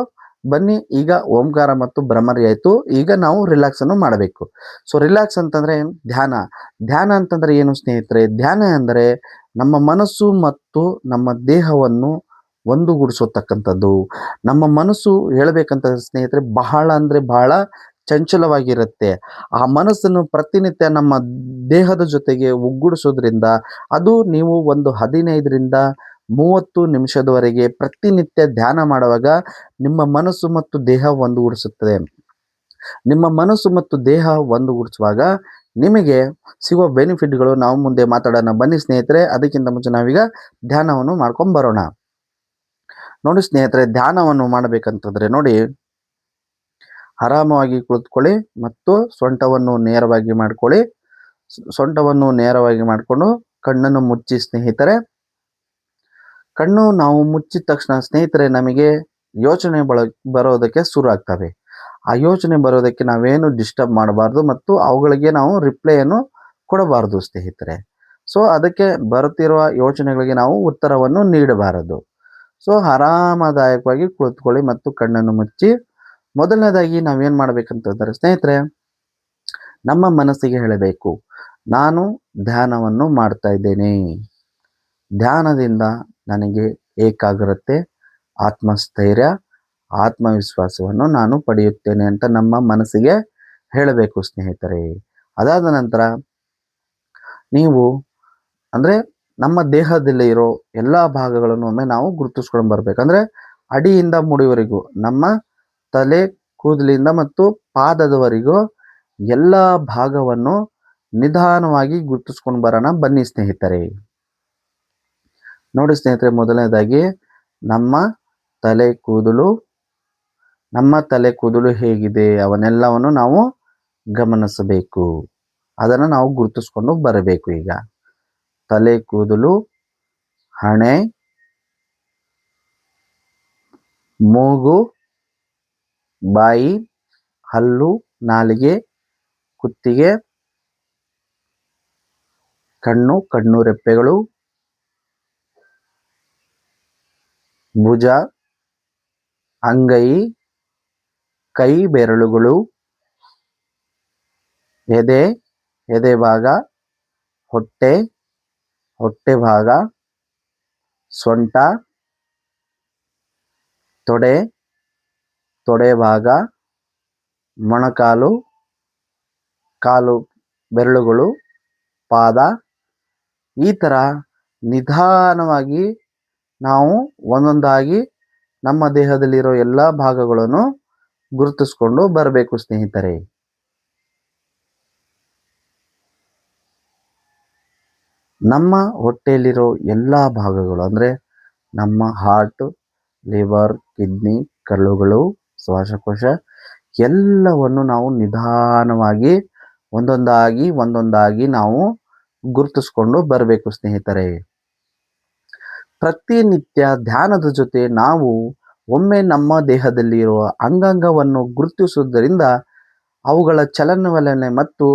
ಬನ್ನಿ, ಈಗ ಓಂಕಾರ ಮತ್ತು ಭ್ರಮರಿ ಆಯಿತು. ಈಗ ನಾವು ರಿಲ್ಯಾಕ್ಸನ್ನು ಮಾಡಬೇಕು. ಸೊ ರಿಲ್ಯಾಕ್ಸ್ ಅಂತಂದರೆ ಧ್ಯಾನ. ಧ್ಯಾನ ಅಂತಂದರೆ ಏನು ಸ್ನೇಹಿತರೆ? ಧ್ಯಾನ ಅಂದರೆ ನಮ್ಮ ಮನಸ್ಸು ಮತ್ತು ನಮ್ಮ ದೇಹವನ್ನು ಒಂದುಗೂಡಿಸತಕ್ಕಂಥದ್ದು. ನಮ್ಮ ಮನಸ್ಸು ಹೇಳಬೇಕಂತಂದ್ರೆ ಸ್ನೇಹಿತರೆ ಬಹಳ ಅಂದರೆ ಬಹಳ ಚಂಚಲವಾಗಿರುತ್ತೆ. ಆ ಮನಸ್ಸನ್ನು ಪ್ರತಿನಿತ್ಯ ನಮ್ಮ ದೇಹದ ಜೊತೆಗೆ ಒಗ್ಗೂಡಿಸೋದ್ರಿಂದ ಅದು ನೀವು ಒಂದು 15ರಿಂದ 30 ನಿಮಿಷದವರೆಗೆ ಪ್ರತಿನಿತ್ಯ ಧ್ಯಾನ ಮಾಡುವಾಗ ನಿಮ್ಮ ಮನಸ್ಸು ಮತ್ತು ದೇಹ ಒಂದುಗೂಡಿಸುತ್ತದೆ. ನಿಮ್ಮ ಮನಸ್ಸು ಮತ್ತು ದೇಹ ಒಂದುಗೂಡಿಸುವಾಗ ನಿಮಗೆ ಸಿಗುವ ಬೆನಿಫಿಟ್ಗಳು ನಾವು ಮುಂದೆ ಮಾತಾಡೋಣ. ಬನ್ನಿ ಸ್ನೇಹಿತರೆ, ಅದಕ್ಕಿಂತ ಮುಂಚೆ ನಾವೀಗ ಧ್ಯಾನವನ್ನು ಮಾಡ್ಕೊಂಡು ಬರೋಣ. ನೋಡಿ ಸ್ನೇಹಿತರೆ, ಧ್ಯಾನವನ್ನು ಮಾಡಬೇಕಂತಂದರೆ ನೋಡಿ, ಆರಾಮವಾಗಿ ಕುಳಿತುಕೊಳ್ಳಿ ಮತ್ತು ಸೊಂಟವನ್ನು ನೇರವಾಗಿ ಮಾಡ್ಕೊಳ್ಳಿ. ಸೊಂಟವನ್ನು ನೇರವಾಗಿ ಮಾಡಿಕೊಂಡು ಕಣ್ಣನ್ನು ಮುಚ್ಚಿ ಸ್ನೇಹಿತರೆ. ಕಣ್ಣು ನಾವು ಮುಚ್ಚಿದ ತಕ್ಷಣ ಸ್ನೇಹಿತರೆ ನಮಗೆ ಯೋಚನೆ ಬರೋದಕ್ಕೆ ಶುರು ಆಗ್ತವೆ. ಆ ಯೋಚನೆ ಬರೋದಕ್ಕೆ ನಾವೇನು ಡಿಸ್ಟರ್ಬ್ ಮಾಡಬಾರ್ದು ಮತ್ತು ಅವುಗಳಿಗೆ ನಾವು ರಿಪ್ಲೈಯನ್ನು ಕೊಡಬಾರ್ದು ಸ್ನೇಹಿತರೆ. ಸೊ ಅದಕ್ಕೆ ಬರುತ್ತಿರುವ ಯೋಚನೆಗಳಿಗೆ ನಾವು ಉತ್ತರವನ್ನು ನೀಡಬಾರದು. ಸೊ ಆರಾಮದಾಯಕವಾಗಿ ಕುಳಿತುಕೊಳ್ಳಿ ಮತ್ತು ಕಣ್ಣನ್ನು ಮುಚ್ಚಿ. ಮೊದಲನೇದಾಗಿ ನಾವೇನು ಮಾಡಬೇಕಂತಂದರೆ ಸ್ನೇಹಿತರೆ, ನಮ್ಮ ಮನಸ್ಸಿಗೆ ಹೇಳಬೇಕು, ನಾನು ಧ್ಯಾನವನ್ನು ಮಾಡ್ತಾ ಇದ್ದೇನೆ, ಧ್ಯಾನದಿಂದ ನನಗೆ ಏಕಾಗ್ರತೆ, ಆತ್ಮಸ್ಥೈರ್ಯ, ಆತ್ಮವಿಶ್ವಾಸವನ್ನು ನಾನು ಪಡೆಯುತ್ತೇನೆ ಅಂತ ನಮ್ಮ ಮನಸ್ಸಿಗೆ ಹೇಳಬೇಕು ಸ್ನೇಹಿತರೆ. ಅದಾದ ನಂತರ ನೀವು ಅಂದರೆ ನಮ್ಮ ದೇಹದಲ್ಲಿ ಇರೋ ಎಲ್ಲ ಭಾಗಗಳನ್ನು ಒಮ್ಮೆ ನಾವು ಗುರುತಿಸ್ಕೊಂಡು ಬರ್ಬೇಕಂದ್ರೆ ಅಡಿಯಿಂದ ಮುಡಿವರೆಗೂ ನಮ್ಮ ತಲೆ ಕೂದಲಿಂದ ಮತ್ತು ಪಾದದವರೆಗೂ ಎಲ್ಲ ಭಾಗವನ್ನು ನಿಧಾನವಾಗಿ ಗುರುತಿಸ್ಕೊಂಡು ಬರೋಣ ಬನ್ನಿ ಸ್ನೇಹಿತರೆ. ನೋಡಿ ಸ್ನೇಹಿತರೆ, ಮೊದಲನೇದಾಗಿ ನಮ್ಮ ತಲೆ ಕೂದಲು ಹೇಗಿದೆ ಅವನ್ನೆಲ್ಲವನ್ನು ನಾವು ಗಮನಿಸಬೇಕು. ಅದನ್ನು ನಾವು ಗುರುತಿಸ್ಕೊಂಡು ಬರಬೇಕು. ಈಗ ತಲೆ ಕೂದಲು, ಹಣೆ, ಮೂಗು, ಬಾಯಿ, ಹಲ್ಲು, ನಾಲಿಗೆ, ಕುತ್ತಿಗೆ, ಕಣ್ಣು ರೆಪ್ಪೆಗಳು, ಭುಜ, ಅಂಗೈ, ಕೈ ಬೆರಳುಗಳು, ಎದೆ ಭಾಗ, ಹೊಟ್ಟೆ ಭಾಗ, ಸೊಂಟ, ತೊಡೆ ಭಾಗ, ಮೊಣಕಾಲು, ಕಾಲು ಬೆರಳುಗಳು, ಪಾದ. ಈ ಥರ ನಿಧಾನವಾಗಿ ನಾವು ಒಂದೊಂದಾಗಿ ನಮ್ಮ ದೇಹದಲ್ಲಿರೋ ಎಲ್ಲ ಭಾಗಗಳನ್ನು ಗುರುತಿಸ್ಕೊಂಡು ಬರಬೇಕು ಸ್ನೇಹಿತರೆ. ನಮ್ಮ ಹೊಟ್ಟೆಯಲ್ಲಿರೋ ಎಲ್ಲ ಭಾಗಗಳು ಅಂದರೆ ನಮ್ಮ ಹಾರ್ಟ್, ಲಿವರ್, ಕಿಡ್ನಿ, ಕರುಳುಗಳು, ಶ್ವಾಸಕೋಶ ಎಲ್ಲವನ್ನು ನಾವು ನಿಧಾನವಾಗಿ ಒಂದೊಂದಾಗಿ ನಾವು ಗುರುತಿಸ್ಕೊಂಡು ಬರಬೇಕು ಸ್ನೇಹಿತರೆ. ಪ್ರತಿನಿತ್ಯ ಧ್ಯಾನದ ಜೊತೆ ನಾವು ಒಮ್ಮೆ ನಮ್ಮ ದೇಹದಲ್ಲಿರುವ ಅಂಗಾಂಗವನ್ನು ಗುರುತಿಸುವುದರಿಂದ ಅವುಗಳ ಚಲನವಲನೆ ಮತ್ತು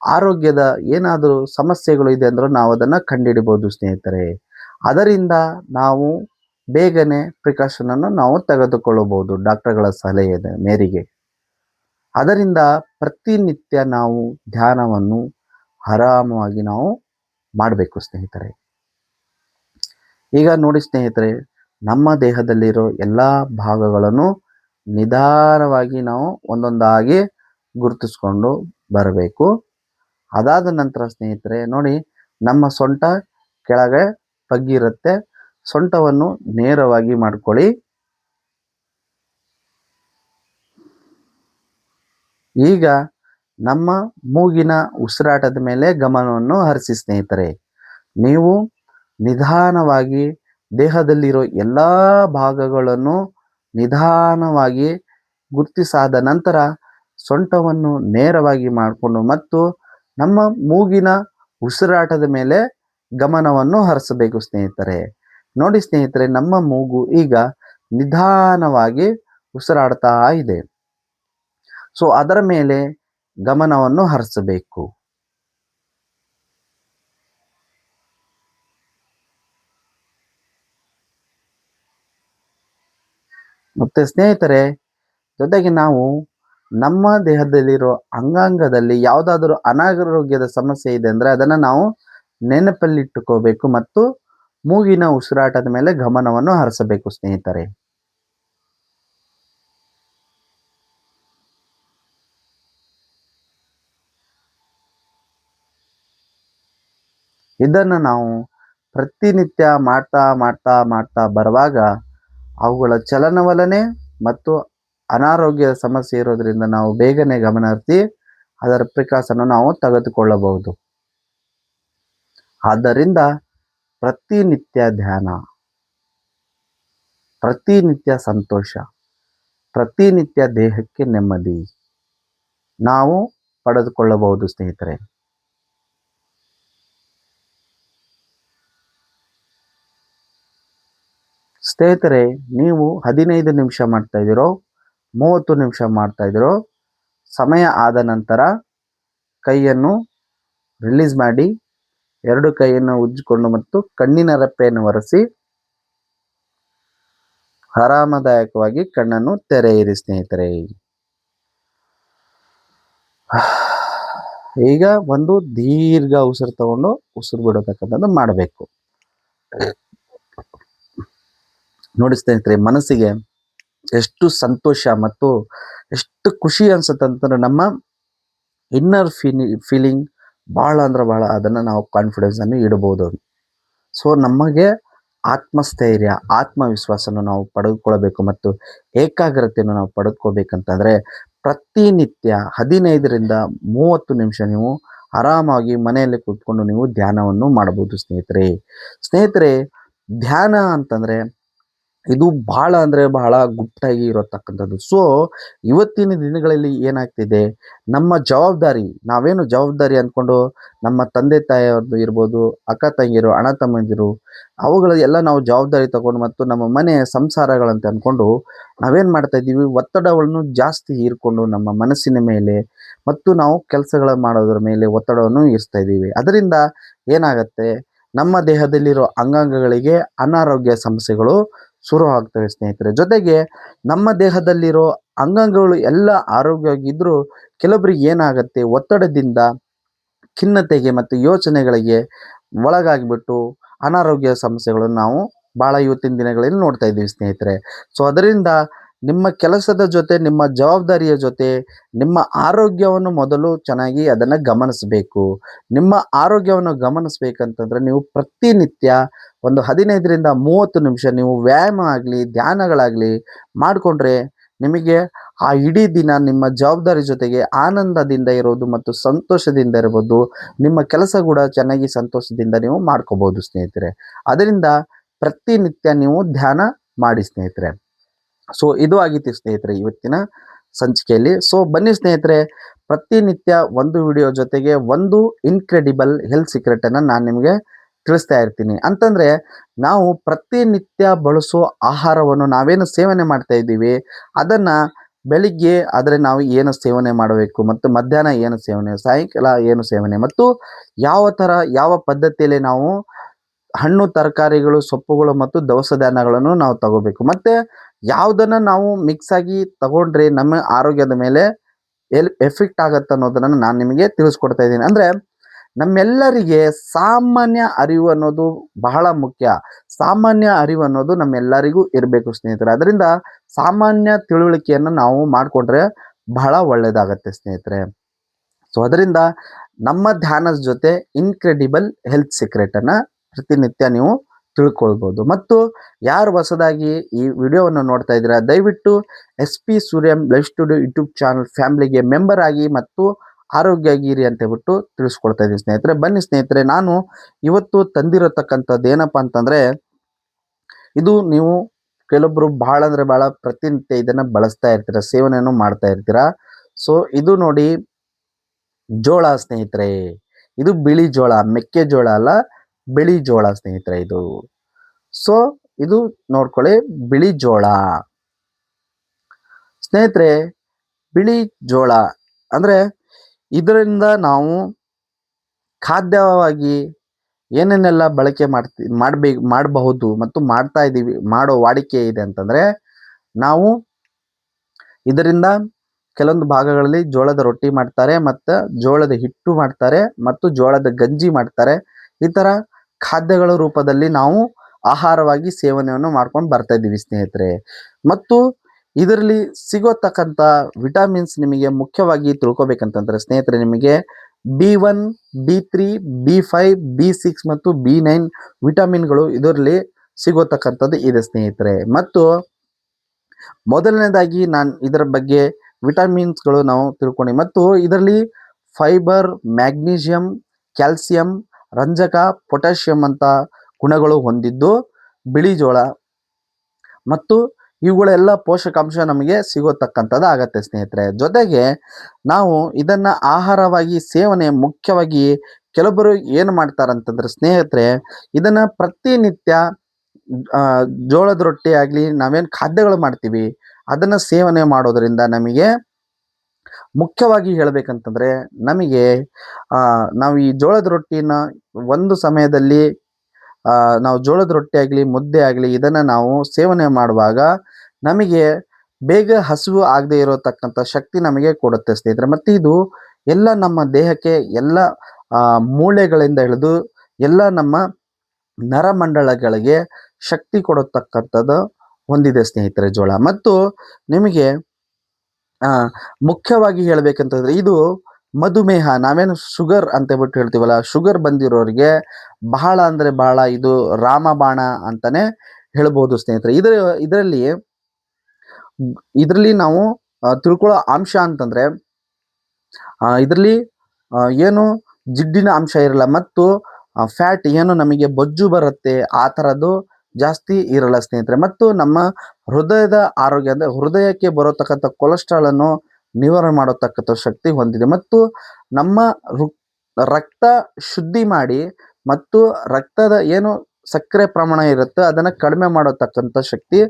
ಆರೋಗ್ಯದ ಏನಾದರೂ ಸಮಸ್ಯೆಗಳು ಇದೆ ಅಂದ್ರೆ ನಾವು ಅದನ್ನು ಕಂಡುಹಿಡಿಬಹುದು ಸ್ನೇಹಿತರೆ. ಅದರಿಂದ ನಾವು ಬೇಗನೆ ಪ್ರಿಕಾಷನನ್ನು ನಾವು ತೆಗೆದುಕೊಳ್ಳಬಹುದು ಡಾಕ್ಟರ್ಗಳ ಸಲಹೆಯ ಮೇರೆಗೆ. ಅದರಿಂದ ಪ್ರತಿನಿತ್ಯ ನಾವು ಧ್ಯಾನವನ್ನು ಆರಾಮವಾಗಿ ನಾವು ಮಾಡಬೇಕು ಸ್ನೇಹಿತರೆ. ಈಗ ನೋಡಿ ಸ್ನೇಹಿತರೆ, ನಮ್ಮ ದೇಹದಲ್ಲಿರೋ ಎಲ್ಲ ಭಾಗಗಳನ್ನು ನಿಧಾನವಾಗಿ ನಾವು ಒಂದೊಂದಾಗಿ ಗುರುತಿಸ್ಕೊಂಡು ಬರಬೇಕು. ಅದಾದ ನಂತರ ಸ್ನೇಹಿತರೆ ನೋಡಿ, ನಮ್ಮ ಸೊಂಟ ಕೆಳಗೆ ಬಗ್ಗಿರುತ್ತೆ. ಸೊಂಟವನ್ನು ನೇರವಾಗಿ ಮಾಡ್ಕೊಳ್ಳಿ. ಈಗ ನಮ್ಮ ಮೂಗಿನ ಉಸಿರಾಟದ ಮೇಲೆ ಗಮನವನ್ನು ಹರಿಸಿ ಸ್ನೇಹಿತರೆ. ನೀವು ನಿಧಾನವಾಗಿ ದೇಹದಲ್ಲಿರೋ ಎಲ್ಲ ಭಾಗಗಳನ್ನು ನಿಧಾನವಾಗಿ ಗುರುತಿಸಾದ ನಂತರ ಸೊಂಟವನ್ನು ನೇರವಾಗಿ ಮಾಡಿಕೊಂಡು ಮತ್ತು ನಮ್ಮ ಮೂಗಿನ ಉಸಿರಾಟದ ಮೇಲೆ ಗಮನವನ್ನು ಹರಿಸಬೇಕು ಸ್ನೇಹಿತರೆ. ನೋಡಿ ಸ್ನೇಹಿತರೆ, ನಮ್ಮ ಮೂಗು ಈಗ ನಿಧಾನವಾಗಿ ಉಸಿರಾಡ್ತಾ ಇದೆ. ಸೊ ಅದರ ಮೇಲೆ ಗಮನವನ್ನು ಹರಿಸಬೇಕು. ಮತ್ತೆ ಸ್ನೇಹಿತರೆ, ಜೊತೆಗೆ ನಾವು ನಮ್ಮ ದೇಹದಲ್ಲಿರೋ ಅಂಗಾಂಗದಲ್ಲಿ ಯಾವುದಾದ್ರೂ ಅನಾರೋಗ್ಯದ ಸಮಸ್ಯೆ ಇದೆ ಅಂದರೆ ಅದನ್ನು ನಾವು ನೆನಪಲ್ಲಿಟ್ಟುಕೋಬೇಕು ಮತ್ತು ಮೂಗಿನ ಉಸಿರಾಟದ ಮೇಲೆ ಗಮನವನ್ನು ಹರಿಸಬೇಕು ಸ್ನೇಹಿತರೆ. ಇದನ್ನು ನಾವು ಪ್ರತಿನಿತ್ಯ ಮಾಡ್ತಾ ಬರುವಾಗ ಅವುಗಳ ಚಲನವಲನೆ ಮತ್ತು ಅನಾರೋಗ್ಯದ ಸಮಸ್ಯೆ ಇರೋದ್ರಿಂದ ನಾವು ಬೇಗನೆ ಗಮನ ಹರಿಸಿ ಅದರ ಪ್ರಿಕಾಷನ್ ನಾವು ತೆಗೆದುಕೊಳ್ಳಬಹುದು. ಆದ್ದರಿಂದ ಪ್ರತಿನಿತ್ಯ ಧ್ಯಾನ, ಪ್ರತಿನಿತ್ಯ ಸಂತೋಷ, ಪ್ರತಿನಿತ್ಯ ದೇಹಕ್ಕೆ ನೆಮ್ಮದಿ ನಾವು ಪಡೆದುಕೊಳ್ಳಬಹುದು ಸ್ನೇಹಿತರೆ. ಸ್ನೇಹಿತರೆ, ನೀವು 15 ನಿಮಿಷ ಮಾಡ್ತಾ ಇದ್ದೀರೋ 30 ನಿಮಿಷ ಮಾಡ್ತಾ ಇದ್ದೀರೋ, ಸಮಯ ಆದ ನಂತರ ಕೈಯನ್ನು ರಿಲೀಸ್ ಮಾಡಿ 2 ಕೈಯನ್ನು ಉಜ್ಜಿಕೊಂಡು ಮತ್ತು ಕಣ್ಣಿನ ರೆಪ್ಪೆಯನ್ನು ಒರೆಸಿ ಆರಾಮದಾಯಕವಾಗಿ ಕಣ್ಣನ್ನು ತೆರೆಯಿರಿ ಸ್ನೇಹಿತರೆ. ಈಗ ಒಂದು ದೀರ್ಘ ಉಸಿರು ತಗೊಂಡು ಉಸಿರು ಬಿಡತಕ್ಕಂಥದ್ದು ಮಾಡಬೇಕು. ನೋಡಿ ಸ್ನೇಹಿತರೆ, ಮನಸ್ಸಿಗೆ ಎಷ್ಟು ಸಂತೋಷ ಮತ್ತು ಎಷ್ಟು ಖುಷಿ ಅನ್ಸುತ್ತೆ ಅಂತಂದ್ರೆ ನಮ್ಮ ಇನ್ನರ್ ಫೀಲಿಂಗ್ ಭಾಳ ಅಂದ್ರೆ ಭಾಳ ಅದನ್ನು ನಾವು ಕಾನ್ಫಿಡೆನ್ಸನ್ನು ಇಡಬಹುದು. ಸೊ ನಮಗೆ ಆತ್ಮಸ್ಥೈರ್ಯ, ಆತ್ಮವಿಶ್ವಾಸವನ್ನು ನಾವು ಪಡೆದುಕೊಳ್ಳಬೇಕು ಮತ್ತು ಏಕಾಗ್ರತೆಯನ್ನು ನಾವು ಪಡೆದುಕೋಬೇಕಂತಂದರೆ ಪ್ರತಿನಿತ್ಯ 15ರಿಂದ 30 ನಿಮಿಷ ನೀವು ಆರಾಮಾಗಿ ಮನೆಯಲ್ಲಿ ಕೂತ್ಕೊಂಡು ನೀವು ಧ್ಯಾನವನ್ನು ಮಾಡಬಹುದು ಸ್ನೇಹಿತರೆ. ಸ್ನೇಹಿತರೆ, ಧ್ಯಾನ ಅಂತಂದರೆ ಇದು ಬಹಳ ಅಂದರೆ ಬಹಳ ಗುಟ್ಟಾಗಿ ಇರತಕ್ಕಂಥದ್ದು. ಸೊ ಇವತ್ತಿನ ದಿನಗಳಲ್ಲಿ ಏನಾಗ್ತಿದೆ, ನಮ್ಮ ಜವಾಬ್ದಾರಿ ನಾವೇನು ಜವಾಬ್ದಾರಿ ಅಂದ್ಕೊಂಡು ನಮ್ಮ ತಂದೆ ತಾಯಿಯವ್ರದ್ದು ಇರ್ಬೋದು, ಅಕ್ಕ ತಂಗಿರು, ಅಣ್ಣ ತಮ್ಮಂದಿರು, ಅವುಗಳ ಎಲ್ಲ ನಾವು ಜವಾಬ್ದಾರಿ ತಗೊಂಡು ಮತ್ತು ನಮ್ಮ ಮನೆ ಸಂಸಾರಗಳಂತ ಅಂದ್ಕೊಂಡು ನಾವೇನು ಮಾಡ್ತಾ ಇದ್ದೀವಿ, ಒತ್ತಡವನ್ನು ಜಾಸ್ತಿ ಹೀರ್ಕೊಂಡು ನಮ್ಮ ಮನಸ್ಸಿನ ಮೇಲೆ ಮತ್ತು ನಾವು ಕೆಲಸಗಳ ಮಾಡೋದ್ರ ಮೇಲೆ ಒತ್ತಡವನ್ನು ಇರಿಸ್ತಾ ಇದ್ದೀವಿ. ಅದರಿಂದ ಏನಾಗತ್ತೆ, ನಮ್ಮ ದೇಹದಲ್ಲಿರೋ ಅಂಗಾಂಗಗಳಿಗೆ ಅನಾರೋಗ್ಯ ಸಮಸ್ಯೆಗಳು ಶುರು ಆಗ್ತವೆ ಸ್ನೇಹಿತರೆ. ಜೊತೆಗೆ ನಮ್ಮ ದೇಹದಲ್ಲಿರೋ ಅಂಗಾಂಗಗಳು ಎಲ್ಲ ಆರೋಗ್ಯವಾಗಿದ್ದರೂ ಕೆಲವೊಬ್ಬರಿಗೆ ಏನಾಗುತ್ತೆ, ಒತ್ತಡದಿಂದ ಖಿನ್ನತೆಗೆ ಮತ್ತು ಯೋಚನೆಗಳಿಗೆ ಒಳಗಾಗಿಬಿಟ್ಟು ಅನಾರೋಗ್ಯ ಸಮಸ್ಯೆಗಳನ್ನು ನಾವು ಭಾಳ ಇವತ್ತಿನ ದಿನಗಳಲ್ಲಿ ನೋಡ್ತಾ ಇದ್ದೀವಿ ಸ್ನೇಹಿತರೆ. ಸೊ ಅದರಿಂದ ನಿಮ್ಮ ಕೆಲಸದ ಜೊತೆ, ನಿಮ್ಮ ಜವಾಬ್ದಾರಿಯ ಜೊತೆ ನಿಮ್ಮ ಆರೋಗ್ಯವನ್ನು ಮೊದಲು ಚೆನ್ನಾಗಿ ಅದನ್ನು ಗಮನಿಸಬೇಕು. ನಿಮ್ಮ ಆರೋಗ್ಯವನ್ನು ಗಮನಿಸ್ಬೇಕಂತಂದರೆ ನೀವು ಪ್ರತಿನಿತ್ಯ ಒಂದು 15ರಿಂದ 30 ನಿಮಿಷ ನೀವು ವ್ಯಾಯಾಮ ಆಗಲಿ, ಧ್ಯಾನಗಳಾಗಲಿ ಮಾಡಿಕೊಂಡ್ರೆ ನಿಮಗೆ ಆ ಇಡೀ ದಿನ ನಿಮ್ಮ ಜವಾಬ್ದಾರಿ ಜೊತೆಗೆ ಆನಂದದಿಂದ ಇರೋದು ಮತ್ತು ಸಂತೋಷದಿಂದ ಇರ್ಬೋದು. ನಿಮ್ಮ ಕೆಲಸ ಕೂಡ ಚೆನ್ನಾಗಿ ಸಂತೋಷದಿಂದ ನೀವು ಮಾಡ್ಕೋಬೋದು ಸ್ನೇಹಿತರೆ. ಅದರಿಂದ ಪ್ರತಿನಿತ್ಯ ನೀವು ಧ್ಯಾನ ಮಾಡಿ ಸ್ನೇಹಿತರೆ. ಸೊ ಇದು ಆಗಿತ್ತು ಸ್ನೇಹಿತರೆ ಇವತ್ತಿನ ಸಂಚಿಕೆಯಲ್ಲಿ. ಸೊ ಬನ್ನಿ ಸ್ನೇಹಿತರೆ, ಪ್ರತಿನಿತ್ಯ ಒಂದು ವಿಡಿಯೋ ಜೊತೆಗೆ ಒಂದು ಇನ್ಕ್ರೆಡಿಬಲ್ ಹೆಲ್ತ್ ಸೀಕ್ರೆಟನ್ನು ನಾನು ನಿಮಗೆ ತಿಳಿಸ್ತಾ ಇರ್ತೀನಿ. ಅಂತಂದರೆ ನಾವು ಪ್ರತಿನಿತ್ಯ ಬಳಸೋ ಆಹಾರವನ್ನು ನಾವೇನು ಸೇವನೆ ಮಾಡ್ತಾ ಇದ್ದೀವಿ ಅದನ್ನು ಬೆಳಿಗ್ಗೆ ಆದರೆ ನಾವು ಏನು ಸೇವನೆ ಮಾಡಬೇಕು ಮತ್ತು ಮಧ್ಯಾಹ್ನ ಏನು ಸೇವನೆ, ಸಾಯಂಕಾಲ ಏನು ಸೇವನೆ ಮತ್ತು ಯಾವ ಪದ್ಧತಿಯಲ್ಲಿ ನಾವು ಹಣ್ಣು ತರಕಾರಿಗಳು, ಸೊಪ್ಪುಗಳು ಮತ್ತು ದವಸ ಧಾನ್ಯಗಳನ್ನು ನಾವು ತಗೋಬೇಕು. ಮತ್ತು ಯಾವುದನ್ನು ನಾವು ಮಿಕ್ಸ್ ಆಗಿ ತಗೊಂಡ್ರೆ ನಮ್ಮ ಆರೋಗ್ಯದ ಮೇಲೆ ಎಫೆಕ್ಟ್ ಆಗುತ್ತೆ ಅನ್ನೋದನ್ನು ನಾನು ನಿಮಗೆ ತಿಳಿಸ್ಕೊಡ್ತಾ ಇದ್ದೀನಿ. ಅಂದರೆ ನಮ್ಮೆಲ್ಲರಿಗೆ ಸಾಮಾನ್ಯ ಅರಿವು ಅನ್ನೋದು ಬಹಳ ಮುಖ್ಯ. ಸಾಮಾನ್ಯ ಅರಿವು ಅನ್ನೋದು ನಮ್ಮೆಲ್ಲರಿಗೂ ಇರಬೇಕು ಸ್ನೇಹಿತರೆ. ಅದರಿಂದ ಸಾಮಾನ್ಯ ತಿಳುವಳಿಕೆಯನ್ನು ನಾವು ಮಾಡಿಕೊಂಡ್ರೆ ಬಹಳ ಒಳ್ಳೆಯದಾಗತ್ತೆ ಸ್ನೇಹಿತರೆ. ಸೊ ಅದರಿಂದ ನಮ್ಮ ಧ್ಯಾನದ ಜೊತೆ ಇನ್ಕ್ರೆಡಿಬಲ್ ಹೆಲ್ತ್ ಸೀಕ್ರೆಟನ್ನು ಪ್ರತಿನಿತ್ಯ ನೀವು ತಿಳ್ಕೊಳ್ಬೋದು. ಮತ್ತು ಯಾರು ಹೊಸದಾಗಿ ಈ ವಿಡಿಯೋವನ್ನು ನೋಡ್ತಾ ಇದ್ದೀರಾ, ದಯವಿಟ್ಟು SP Suryam life studio YouTube channel ಫ್ಯಾಮಿಲಿಗೆ ಮೆಂಬರ್ ಆಗಿ ಮತ್ತು ಆರೋಗ್ಯಗಿರಿ ಅಂತ ಹೇಳ್ಬಿಟ್ಟು ತಿಳಿಸ್ಕೊಡ್ತಾ ಇದ್ದೀನಿ ಸ್ನೇಹಿತರೆ. ಬನ್ನಿ ಸ್ನೇಹಿತರೆ, ನಾನು ಇವತ್ತು ತಂದಿರತಕ್ಕಂಥದ್ದು ಏನಪ್ಪ ಅಂತಂದರೆ, ಇದು ನೀವು ಕೆಲವೊಬ್ಬರು ಭಾಳ ಅಂದರೆ ಭಾಳ ಪ್ರತಿನಿತ್ಯ ಇದನ್ನು ಬಳಸ್ತಾ ಇರ್ತೀರ, ಸೇವನೆಯನ್ನು ಮಾಡ್ತಾ ಇರ್ತೀರ. ಸೊ ಇದು ನೋಡಿ ಜೋಳ ಸ್ನೇಹಿತರೆ. ಇದು ಬಿಳಿ ಜೋಳ, ಮೆಕ್ಕೆಜೋಳ ಅಲ್ಲ, ಬಿಳಿ ಜೋಳ ಸ್ನೇಹಿತರೆ ಇದು. ಸೊ ಇದು ನೋಡ್ಕೊಳ್ಳಿ, ಬಿಳಿ ಜೋಳ ಸ್ನೇಹಿತರೆ. ಬಿಳಿ ಜೋಳ ಅಂದರೆ ಇದರಿಂದ ನಾವು ಖಾದ್ಯವಾಗಿ ಏನೇನೆಲ್ಲ ಬಳಕೆ ಮಾಡಬಹುದು ಮತ್ತು ಮಾಡ್ತಾ ಇದ್ದೀವಿ, ಮಾಡೋ ವಾಡಿಕೆ ಇದೆ ಅಂತಂದರೆ, ನಾವು ಇದರಿಂದ ಕೆಲವೊಂದು ಭಾಗಗಳಲ್ಲಿ ಜೋಳದ ರೊಟ್ಟಿ ಮಾಡ್ತಾರೆ ಮತ್ತು ಜೋಳದ ಹಿಟ್ಟು ಮಾಡ್ತಾರೆ ಮತ್ತು ಜೋಳದ ಗಂಜಿ ಮಾಡ್ತಾರೆ. ಈ ಥರ ಖಾದ್ಯಗಳ ರೂಪದಲ್ಲಿ ನಾವು ಆಹಾರವಾಗಿ ಸೇವನೆಯನ್ನು ಮಾಡ್ಕೊಂಡು ಬರ್ತಾ ಇದ್ದೀವಿ ಸ್ನೇಹಿತರೆ. ಮತ್ತು ಇದರಲ್ಲಿ ಸಿಗೋತಕ್ಕಂಥ ವಿಟಮಿನ್ಸ್ ನಿಮಗೆ ಮುಖ್ಯವಾಗಿ ತಿಳ್ಕೊಬೇಕಂತಂದರೆ ಸ್ನೇಹಿತರೆ, ನಿಮಗೆ B1, B3, B5, B6 ಮತ್ತು B9 ವಿಟಮಿನ್ಗಳು ಇದರಲ್ಲಿ ಸಿಗೋತಕ್ಕಂಥದ್ದು ಇದೆ ಸ್ನೇಹಿತರೆ. ಮತ್ತು ಮೊದಲನೇದಾಗಿ ನಾನು ಇದರ ಬಗ್ಗೆ ವಿಟಮಿನ್ಸ್ಗಳು ನಾವು ತಿಳ್ಕೊಂಡು, ಮತ್ತು ಇದರಲ್ಲಿ ಫೈಬರ್, ಮ್ಯಾಗ್ನೀಷಿಯಂ, ಕ್ಯಾಲ್ಸಿಯಂ, ರಂಜಕ, ಪೊಟ್ಯಾಷಿಯಂ ಅಂತ ಗುಣಗಳು ಹೊಂದಿದ್ದು ಬಿಳಿ ಜೋಳ ಮತ್ತು ಇವುಗಳೆಲ್ಲ ಪೋಷಕಾಂಶ ನಮಗೆ ಸಿಗೋತಕ್ಕಂಥದ್ದು ಆಗತ್ತೆ ಸ್ನೇಹಿತರೆ. ಜೊತೆಗೆ ನಾವು ಇದನ್ನು ಆಹಾರವಾಗಿ ಸೇವನೆ ಮುಖ್ಯವಾಗಿ ಕೆಲವೊಬ್ಬರು ಏನು ಮಾಡ್ತಾರಂತಂದ್ರೆ ಸ್ನೇಹಿತರೆ, ಇದನ್ನು ಪ್ರತಿನಿತ್ಯ ಜೋಳದ ರೊಟ್ಟಿ ಆಗಲಿ, ನಾವೇನು ಖಾದ್ಯಗಳು ಮಾಡ್ತೀವಿ ಅದನ್ನು ಸೇವನೆ ಮಾಡೋದರಿಂದ ನಮಗೆ ಮುಖ್ಯವಾಗಿ ಹೇಳಬೇಕಂತಂದರೆ ನಮಗೆ ನಾವು ಈ ಜೋಳದ ರೊಟ್ಟಿನ ಒಂದು ಸಮಯದಲ್ಲಿ ನಾವು ಜೋಳದ ರೊಟ್ಟಿ ಆಗಲಿ, ಮುದ್ದೆ ಆಗಲಿ ಇದನ್ನು ನಾವು ಸೇವನೆ ಮಾಡುವಾಗ ನಮಗೆ ಬೇಗ ಹಸಿವು ಆಗದೆ ಇರತಕ್ಕಂಥ ಶಕ್ತಿ ನಮಗೆ ಕೊಡುತ್ತೆ ಸ್ನೇಹಿತರೆ. ಮತ್ತು ಇದು ಎಲ್ಲ ನಮ್ಮ ದೇಹಕ್ಕೆ ಎಲ್ಲ ಮೂಳೆಗಳಿಂದ ಹಿಡಿದು ಎಲ್ಲ ನಮ್ಮ ನರಮಂಡಲಗಳಿಗೆ ಶಕ್ತಿ ಕೊಡತಕ್ಕಂಥದ್ದು ಹೊಂದಿದೆ ಸ್ನೇಹಿತರೆ ಜೋಳ. ಮತ್ತು ನಿಮಗೆ ಆ ಮುಖ್ಯವಾಗಿ ಹೇಳ್ಬೇಕಂತಂದ್ರೆ ಇದು ಮಧುಮೇಹ, ನಾವೇನು ಶುಗರ್ ಅಂತ ಬಿಟ್ಟು ಹೇಳ್ತೀವಲ್ಲ, ಶುಗರ್ ಬಂದಿರೋರಿಗೆ ಬಹಳ ಅಂದ್ರೆ ಬಹಳ ಇದು ರಾಮಬಾಣ ಅಂತಾನೆ ಹೇಳ್ಬೋದು ಸ್ನೇಹಿತರೆ. ಇದರಲ್ಲಿ ಇದರಲ್ಲಿ ನಾವು ತಿಳ್ಕೊಳ್ಳೋ ಅಂಶ ಅಂತಂದ್ರೆ ಇದರಲ್ಲಿ ಏನು ಜಿಡ್ಡಿನ ಅಂಶ ಇರಲ್ಲ, ಮತ್ತು ಫ್ಯಾಟ್ ಏನು ನಮಗೆ ಬೊಜ್ಜು ಬರುತ್ತೆ ಆ ಥರದ್ದು ಜಾಸ್ತಿ ಇರಲ್ಲ ಸ್ನೇಹಿತರೆ. ಮತ್ತು ನಮ್ಮ ಹೃದಯದ ಆರೋಗ್ಯ ಅಂದರೆ ಹೃದಯಕ್ಕೆ ಬರತಕ್ಕಂಥ ಕೊಲೆಸ್ಟ್ರಾಲ್ ಅನ್ನು ನಿವಾರಣೆ ಮಾಡತಕ್ಕಂಥ ಶಕ್ತಿ ಹೊಂದಿದೆ. ಮತ್ತು ನಮ್ಮ ರಕ್ತ ಶುದ್ಧಿ ಮಾಡಿ ಮತ್ತು ರಕ್ತದ ಏನು ಸಕ್ಕರೆ ಪ್ರಮಾಣ ಇರುತ್ತೆ ಅದನ್ನು ಕಡಿಮೆ ಮಾಡತಕ್ಕಂಥ ಶಕ್ತಿ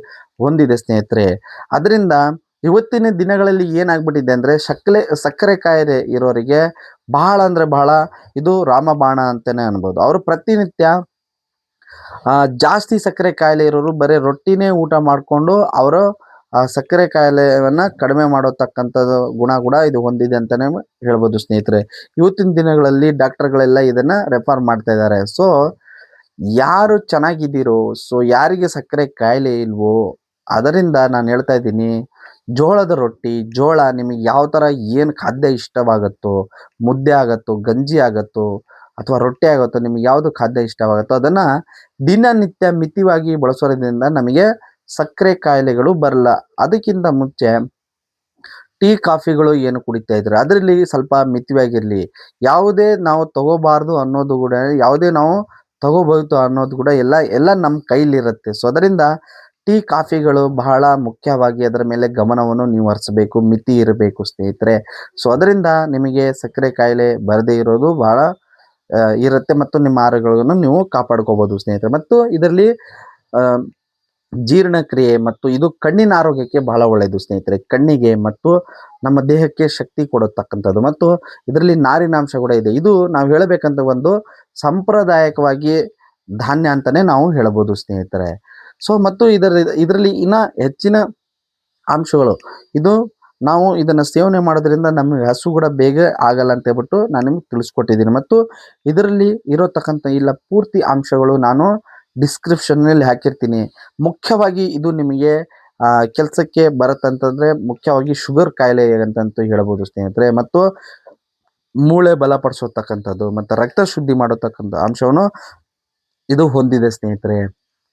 ಹೊಂದಿದೆ ಸ್ನೇಹಿತರೆ. ಅದರಿಂದ ಇವತ್ತಿನ ದಿನಗಳಲ್ಲಿ ಏನಾಗ್ಬಿಟ್ಟಿದೆ ಅಂದರೆ ಸಕ್ಕರೆ ಕಾಯಿಲೆ ಇರೋರಿಗೆ ಬಹಳ ಅಂದರೆ ಬಹಳ ಇದು ರಾಮಬಾಣ ಅಂತಲೇ ಅನ್ಬೋದು. ಅವರು ಪ್ರತಿನಿತ್ಯ ಜಾಸ್ತಿ ಸಕ್ಕರೆ ಕಾಯಿಲೆ ಇರೋರು ಬರೀ ರೊಟ್ಟಿನೇ ಊಟ ಮಾಡಿಕೊಂಡು ಅವರು ಸಕ್ಕರೆ ಕಾಯಿಲೆಯನ್ನು ಕಡಿಮೆ ಮಾಡತಕ್ಕಂಥದ್ದು ಗುಣ ಕೂಡ ಇದು ಹೊಂದಿದೆ ಅಂತಲೇ ಹೇಳ್ಬೋದು ಸ್ನೇಹಿತರೆ. ಇವತ್ತಿನ ದಿನಗಳಲ್ಲಿ ಡಾಕ್ಟರ್ಗಳೆಲ್ಲ ಇದನ್ನು ರೆಫರ್ ಮಾಡ್ತಾ ಇದ್ದಾರೆ. ಸೊ ಯಾರು ಚೆನ್ನಾಗಿದ್ದೀರೋ, ಸೊ ಯಾರಿಗೆ ಸಕ್ಕರೆ ಕಾಯಿಲೆ ಇಲ್ವೋ, ಅದರಿಂದ ನಾನು ಹೇಳ್ತಾ ಇದ್ದೀನಿ, ಜೋಳದ ರೊಟ್ಟಿ, ಜೋಳ ನಿಮಗೆ ಯಾವ ಥರ ಏನು ಖಾದ್ಯ ಇಷ್ಟವಾಗುತ್ತೋ, ಮುದ್ದೆ ಆಗುತ್ತೋ, ಗಂಜಿ ಆಗುತ್ತೋ ಅಥವಾ ರೊಟ್ಟಿ ಆಗುತ್ತೋ, ನಿಮಗೆ ಯಾವುದು ಖಾದ್ಯ ಇಷ್ಟವಾಗುತ್ತೋ ಅದನ್ನು ದಿನನಿತ್ಯ ಮಿತವಾಗಿ ಬಳಸೋದ್ರಿಂದ ನಮಗೆ ಸಕ್ಕರೆ ಕಾಯಿಲೆಗಳು ಬರಲ್ಲ. ಅದಕ್ಕಿಂತ ಮುಂಚೆ ಟೀ ಕಾಫಿಗಳು ಏನು ಕುಡಿತಾ ಇದ್ರೆ ಅದರಲ್ಲಿ ಸ್ವಲ್ಪ ಮಿತವಾಗಿರಲಿ. ಯಾವುದೇ ನಾವು ತಗೋಬಾರ್ದು ಅನ್ನೋದು ಕೂಡ, ಯಾವುದೇ ನಾವು ತಗೋಬಹುದು ಅನ್ನೋದು ಕೂಡ ಎಲ್ಲ ನಮ್ಮ ಕೈಲಿರುತ್ತೆ. ಸೊ ಅದರಿಂದ ಟೀ ಕಾಫಿಗಳು ಬಹಳ ಮುಖ್ಯವಾಗಿ ಅದರ ಮೇಲೆ ಗಮನವನ್ನು ನೀವು ಹರಿಸಬೇಕು, ಮಿತಿ ಇರಬೇಕು ಸ್ನೇಹಿತರೆ. ಸೊ ಅದರಿಂದ ನಿಮಗೆ ಸಕ್ಕರೆ ಕಾಯಿಲೆ ಬರದೇ ಇರೋದು ಬಹಳ ಇರುತ್ತೆ ಮತ್ತು ನಿಮ್ಮ ಆರೋಗ್ಯಗಳನ್ನು ನೀವು ಕಾಪಾಡ್ಕೋಬೋದು ಸ್ನೇಹಿತರೆ. ಮತ್ತು ಇದರಲ್ಲಿ ಜೀರ್ಣಕ್ರಿಯೆ ಮತ್ತು ಇದು ಕಣ್ಣಿನ ಆರೋಗ್ಯಕ್ಕೆ ಬಹಳ ಒಳ್ಳೆಯದು ಸ್ನೇಹಿತರೆ. ಕಣ್ಣಿಗೆ ಮತ್ತು ನಮ್ಮ ದೇಹಕ್ಕೆ ಶಕ್ತಿ ಕೊಡತಕ್ಕಂಥದ್ದು, ಮತ್ತು ಇದರಲ್ಲಿ ನಾರಿನಾಂಶ ಕೂಡ ಇದೆ. ಇದು ನಾವು ಹೇಳಬೇಕಂತ ಒಂದು ಸಾಂಪ್ರದಾಯಿಕವಾಗಿ ಧಾನ್ಯ ಅಂತಲೇ ನಾವು ಹೇಳ್ಬೋದು ಸ್ನೇಹಿತರೆ. ಸೊ ಮತ್ತು ಇದರಲ್ಲಿ ಇನ್ನೂ ಹೆಚ್ಚಿನ ಅಂಶಗಳು, ಇದು ನಾವು ಇದನ್ನು ಸೇವನೆ ಮಾಡೋದ್ರಿಂದ ನಮಗೆ ಹಸು ಕೂಡ ಬೇಗ ಆಗಲ್ಲ ಅಂತ ಹೇಳ್ಬಿಟ್ಟು ನಾನು ನಿಮ್ಗೆ ತಿಳಿಸ್ಕೊಟ್ಟಿದ್ದೀನಿ. ಮತ್ತು ಇದರಲ್ಲಿ ಇರೋತಕ್ಕಂಥ ಇಲ್ಲ ಪೂರ್ತಿ ಅಂಶಗಳು ನಾನು ಡಿಸ್ಕ್ರಿಪ್ಷನ್ನಲ್ಲಿ ಹಾಕಿರ್ತೀನಿ. ಮುಖ್ಯವಾಗಿ ಇದು ನಿಮಗೆ ಕೆಲಸಕ್ಕೆ ಬರುತ್ತಂತಂದರೆ ಮುಖ್ಯವಾಗಿ ಶುಗರ್ ಕಾಯಿಲೆ ಅಂತಂತೂ ಹೇಳ್ಬೋದು ಸ್ನೇಹಿತರೆ. ಮತ್ತು ಮೂಳೆ ಬಲಪಡಿಸತಕ್ಕಂಥದ್ದು ಮತ್ತು ರಕ್ತ ಶುದ್ಧಿ ಮಾಡತಕ್ಕಂಥ ಅಂಶವನ್ನು ಇದು ಹೊಂದಿದೆ ಸ್ನೇಹಿತರೆ.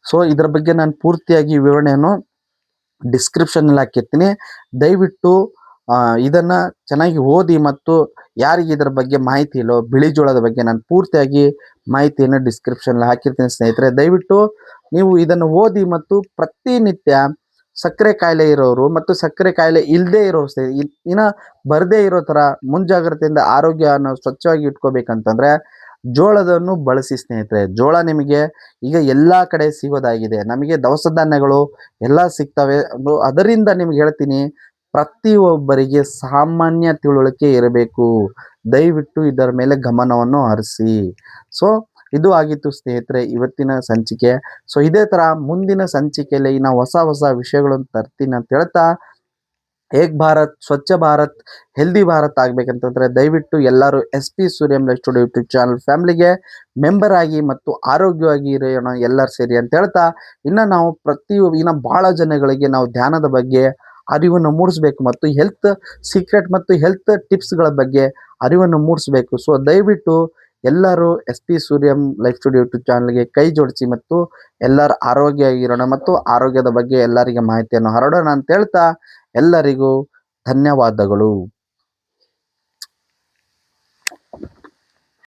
ಸೊ ಇದರ ಬಗ್ಗೆ ನಾನು ಪೂರ್ತಿಯಾಗಿ ವಿವರಣೆಯನ್ನು ಡಿಸ್ಕ್ರಿಪ್ಷನ್ನಲ್ಲಿ ಹಾಕಿರ್ತೀನಿ. ದಯವಿಟ್ಟು ಇದನ್ನು ಚೆನ್ನಾಗಿ ಓದಿ, ಮತ್ತು ಯಾರಿಗೆ ಇದರ ಬಗ್ಗೆ ಮಾಹಿತಿ ಇಲ್ಲೋ, ಬಿಳಿ ಜೋಳದ ಬಗ್ಗೆ ನಾನು ಪೂರ್ತಿಯಾಗಿ ಮಾಹಿತಿಯನ್ನು ಡಿಸ್ಕ್ರಿಪ್ಷನ್ನಲ್ಲಿ ಹಾಕಿರ್ತೀನಿ ಸ್ನೇಹಿತರೆ. ದಯವಿಟ್ಟು ನೀವು ಇದನ್ನು ಓದಿ ಮತ್ತು ಪ್ರತಿನಿತ್ಯ ಸಕ್ಕರೆ ಕಾಯಿಲೆ ಇರೋರು ಮತ್ತು ಸಕ್ಕರೆ ಕಾಯಿಲೆ ಇಲ್ಲದೆ ಇರೋ ಇನ್ನು ಬರದೇ ಇರೋ ಥರ ಮುಂಜಾಗ್ರತೆಯಿಂದ ಆರೋಗ್ಯವನ್ನು ಸ್ವಚ್ಛವಾಗಿ ಇಟ್ಕೋಬೇಕಂತಂದರೆ ಜೋಳದನ್ನು ಬಳಸಿ ಸ್ನೇಹಿತರೆ. ಜೋಳ ನಿಮಗೆ ಈಗ ಎಲ್ಲ ಕಡೆ ಸಿಗೋದಾಗಿದೆ, ನಮಗೆ ದವಸ ಧಾನ್ಯಗಳು ಎಲ್ಲ ಸಿಗ್ತವೆ. ಅದರಿಂದ ನಿಮ್ಗೆ ಹೇಳ್ತೀನಿ, ಪ್ರತಿಯೊಬ್ಬರಿಗೆ ಸಾಮಾನ್ಯ ತಿಳುವಳಿಕೆ ಇರಬೇಕು. ದಯವಿಟ್ಟು ಇದರ ಮೇಲೆ ಗಮನವನ್ನು ಹರಿಸಿ. ಸೊ ಇದು ಆಗಿತ್ತು ಸ್ನೇಹಿತರೆ ಇವತ್ತಿನ ಸಂಚಿಕೆ. ಸೊ ಇದೇ ಥರ ಮುಂದಿನ ಸಂಚಿಕೆಯಲ್ಲಿ ನಾವು ಹೊಸ ವಿಷಯಗಳನ್ನು ತರ್ತೀನಿ ಅಂತ ಹೇಳ್ತಾ, ಏಕ್ ಭಾರತ್, ಸ್ವಚ್ಛ ಭಾರತ್, ಹೆಲ್ದಿ ಭಾರತ್ ಆಗಬೇಕಂತಂದರೆ ದಯವಿಟ್ಟು ಎಲ್ಲರೂ SP Suryam life studio YouTube channel ಫ್ಯಾಮಿಲಿಗೆ ಮೆಂಬರ್ ಆಗಿ ಮತ್ತು ಆರೋಗ್ಯವಾಗಿ ಇರೋಣ ಎಲ್ಲರೂ ಸೇರಿ ಅಂತ ಹೇಳ್ತಾ, ಇನ್ನು ಭಾಳ ಜನಗಳಿಗೆ ನಾವು ಧ್ಯಾನದ ಬಗ್ಗೆ ಅರಿವನ್ನು ಮೂಡಿಸ್ಬೇಕು ಮತ್ತು ಹೆಲ್ತ್ ಸೀಕ್ರೆಟ್ ಮತ್ತು ಹೆಲ್ತ್ ಟಿಪ್ಸ್ಗಳ ಬಗ್ಗೆ ಅರಿವನ್ನು ಮೂಡಿಸ್ಬೇಕು. ಸೊ ದಯವಿಟ್ಟು ಎಲ್ಲರೂ SP Suryam life studio YouTube ಚಾನಲ್ಗೆ ಕೈ ಜೋಡಿಸಿ ಮತ್ತು ಎಲ್ಲರೂ ಆರೋಗ್ಯವಾಗಿರೋಣ ಮತ್ತು ಆರೋಗ್ಯದ ಬಗ್ಗೆ ಎಲ್ಲರಿಗೆ ಮಾಹಿತಿಯನ್ನು ಹರಡೋಣ ಅಂತ ಹೇಳ್ತಾ ಎಲ್ಲರಿಗೂ ಧನ್ಯವಾದಗಳು.